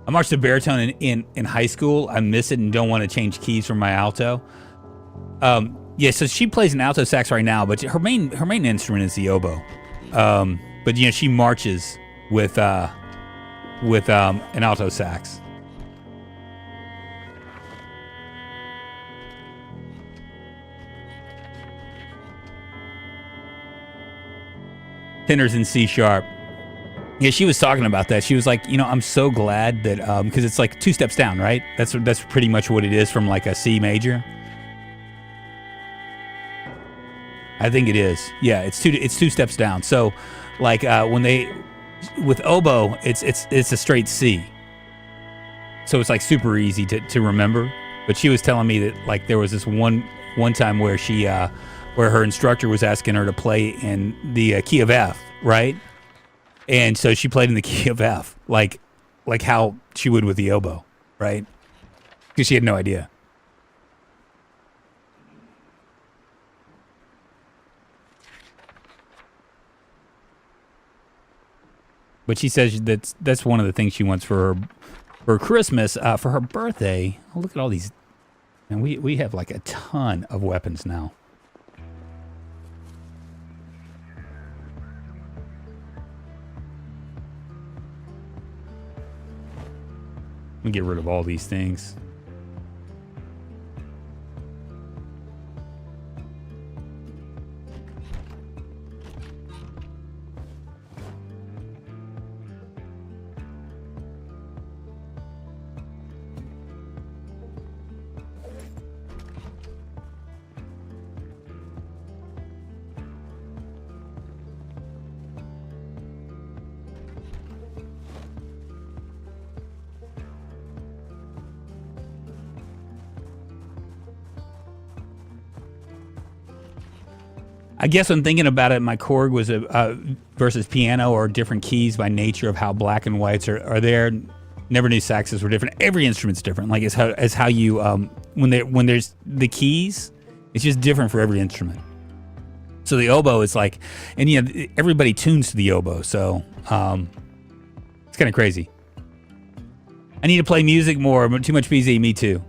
I marched the baritone in high school. I miss it and don't want to change keys from my alto. Yeah, so she plays an alto sax right now, but her main instrument is the oboe. But you know, she marches with an alto sax. Tenors in C sharp. Yeah, she was talking about that. She was like, you know, I'm so glad that because it's like 2 steps down, right? That's pretty much what it is from like a C major. I think it is. Yeah, it's 2 steps down. So, like when they with oboe, it's a straight C. So it's like super easy to remember. But she was telling me that like there was this one time where she where her instructor was asking her to play in the key of F, right? And so she played in the key of F, like how she would with the oboe, right? Because she had no idea. But she says that's one of the things she wants for Christmas. For her birthday, oh, look at all these. And we have like a ton of weapons now. Let me get rid of all these things. I guess I'm thinking about it. My Korg was a versus piano or different keys by nature of how black and whites are there. Never knew saxes were different. Every instrument's different. Like it's how you when there's the keys, it's just different for every instrument. So the oboe is like, and you know, everybody tunes to the oboe. So it's kind of crazy. I need to play music more. Too much BZ. Me too.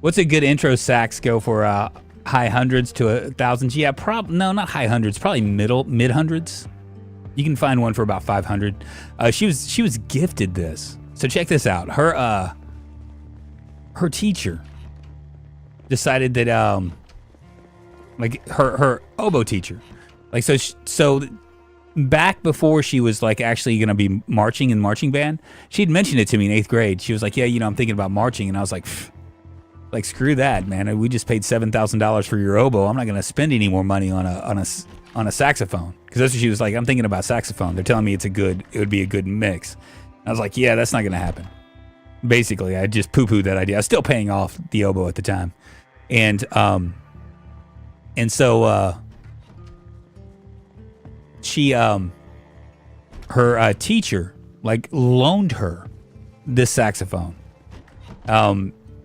What's a good intro sax go for? High hundreds to thousands. Yeah, no, not high hundreds. Probably mid hundreds. You can find one for about 500. She was gifted this. So check this out. Her teacher decided that like her oboe teacher, like so back before she was like actually gonna be marching in marching band, she'd mentioned it to me in 8th grade. She was like, yeah, you know, I'm thinking about marching, and I was like. Like, screw that, man. We just paid $7,000 for your oboe. I'm not going to spend any more money on a saxophone. Because that's what she was like. I'm thinking about saxophone. They're telling me it would be a good mix. I was like, yeah, that's not going to happen. Basically, I just poo-pooed that idea. I was still paying off the oboe at the time. And so she, her teacher, like, loaned her this saxophone.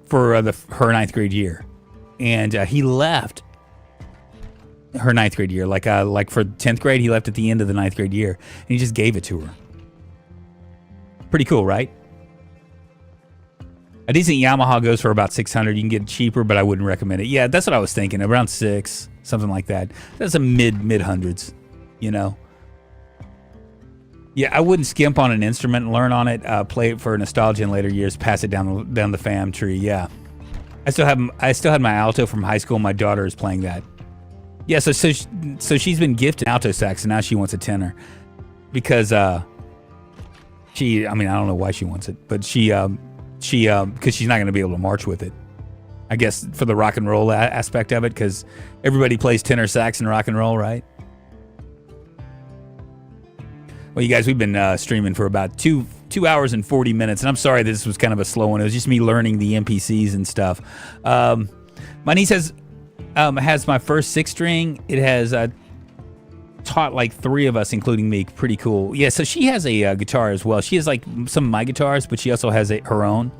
For her 9th grade year, and he left her 9th grade year. Like for 10th grade, he left at the end of the 9th grade year, and he just gave it to her. Pretty cool, right? A decent Yamaha goes for about 600. You can get it cheaper, but I wouldn't recommend it. Yeah, that's what I was thinking. Around 6, something like that. That's a mid hundreds, you know. Yeah, I wouldn't skimp on an instrument and learn on it. Play it for nostalgia in later years. Pass it down the fam tree. Yeah, I still had my alto from high school. My daughter is playing that. Yeah, so she's been gifted alto sax, and now she wants a tenor because I don't know why she wants it, but because she's not going to be able to march with it. I guess for the rock and roll aspect of it, because everybody plays tenor sax in rock and roll, right? Well, you guys, we've been streaming for about 2 hours and 40 minutes, and I'm sorry this was kind of a slow one. It was just me learning the NPCs and stuff. My niece has my first 6-string. It has taught like 3 of us, including me. Pretty cool. Yeah, so she has a guitar as well. She has like some of my guitars, but she also has her own.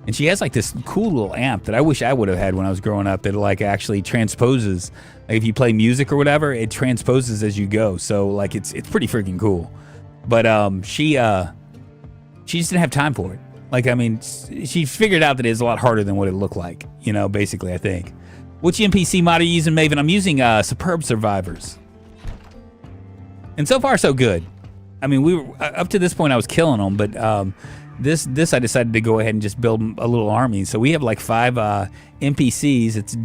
And she has like this cool little amp that I wish I would have had when I was growing up that like actually transposes. Like if you play music or whatever, it transposes as you go. So like it's pretty freaking cool. But she just didn't have time for it. Like, I mean, she figured out that it's a lot harder than what it looked like, you know, basically, I think. Which NPC mod are you using, Maven? I'm using Superb Survivors. And so far, so good. I mean, we were up to this point, I was killing them, but this I decided to go ahead and just build a little army. So we have like 5 NPCs. It's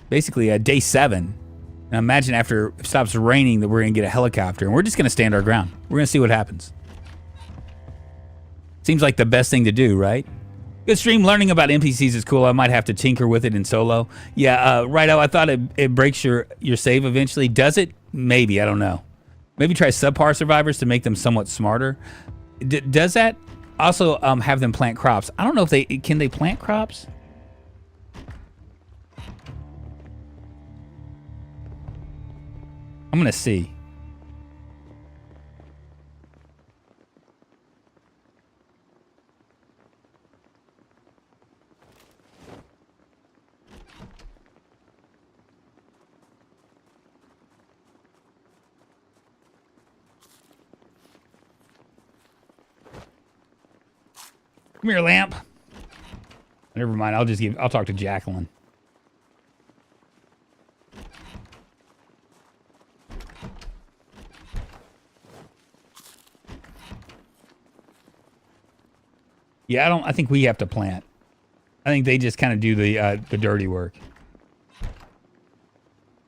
basically day 7. And imagine after it stops raining that we're going to get a helicopter, and we're just going to stand our ground. We're going to see what happens. Seems like the best thing to do, right? Good stream. Learning about NPCs is cool. I might have to tinker with it in solo. Yeah, Righto, I thought it breaks your save eventually. Does it? Maybe. I don't know. Maybe try subpar survivors to make them somewhat smarter. Does that also have them plant crops? I don't know if can they plant crops? I'm going to see. Come here, lamp. Never mind. I'll talk to Jacqueline. Yeah, I think we have to plant. I think they just kind of do the dirty work.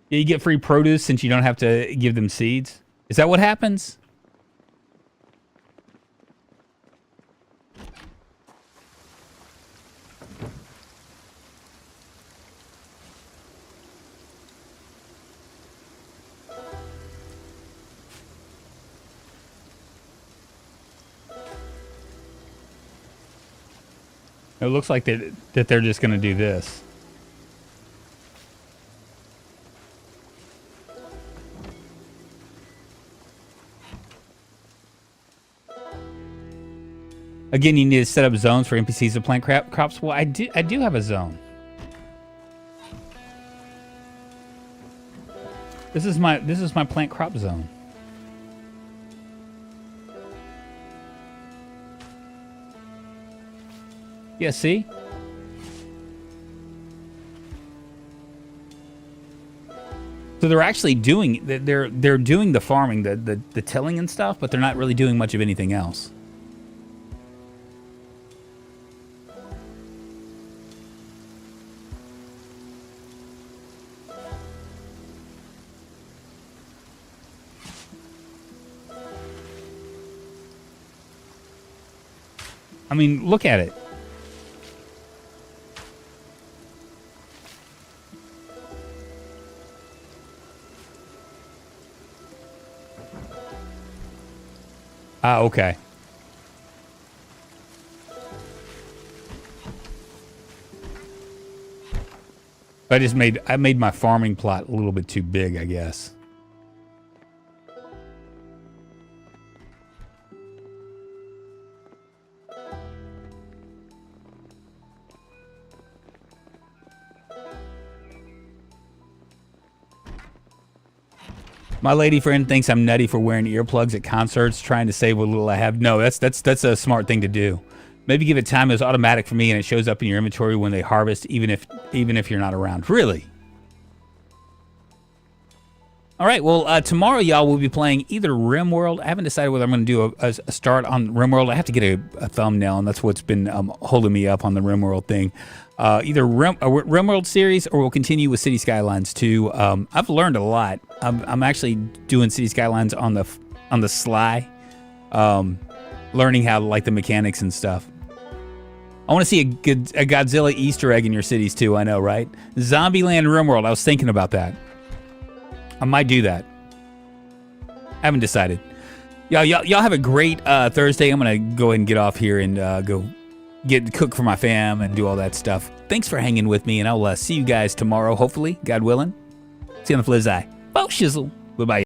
Yeah, you get free produce since you don't have to give them seeds. Is that what happens? It looks like that they're just going to do this. Again, you need to set up zones for NPCs to plant crops. Well, I do have a zone. This is my plant crop zone. Yeah, see? So they're actually doing they're doing the farming, the tilling and stuff, but they're not really doing much of anything else. I mean, look at it. Ah, okay. I made my farming plot a little bit too big, I guess. My lady friend thinks I'm nutty for wearing earplugs at concerts, trying to save what little I have. No, that's a smart thing to do. Maybe give it time. It's automatic for me, and it shows up in your inventory when they harvest, even if you're not around. Really? All right, well, tomorrow, y'all, we'll be playing either RimWorld. I haven't decided whether I'm going to do a start on RimWorld. I have to get a thumbnail, and that's what's been holding me up on the RimWorld thing. Either RimWorld series, or we'll continue with City Skylines 2. I've learned a lot. I'm actually doing City Skylines on the sly, learning how to like the mechanics and stuff. I want to see a Godzilla Easter egg in your cities too. I know, right? Zombieland RimWorld. I was thinking about that. I might do that. I haven't decided. Y'all have a great Thursday. I'm gonna go ahead and get off here and go cook for my fam and do all that stuff. Thanks for hanging with me, and I'll see you guys tomorrow, hopefully, God willing. See you on the flip side. Bo shizzle. Bye bye.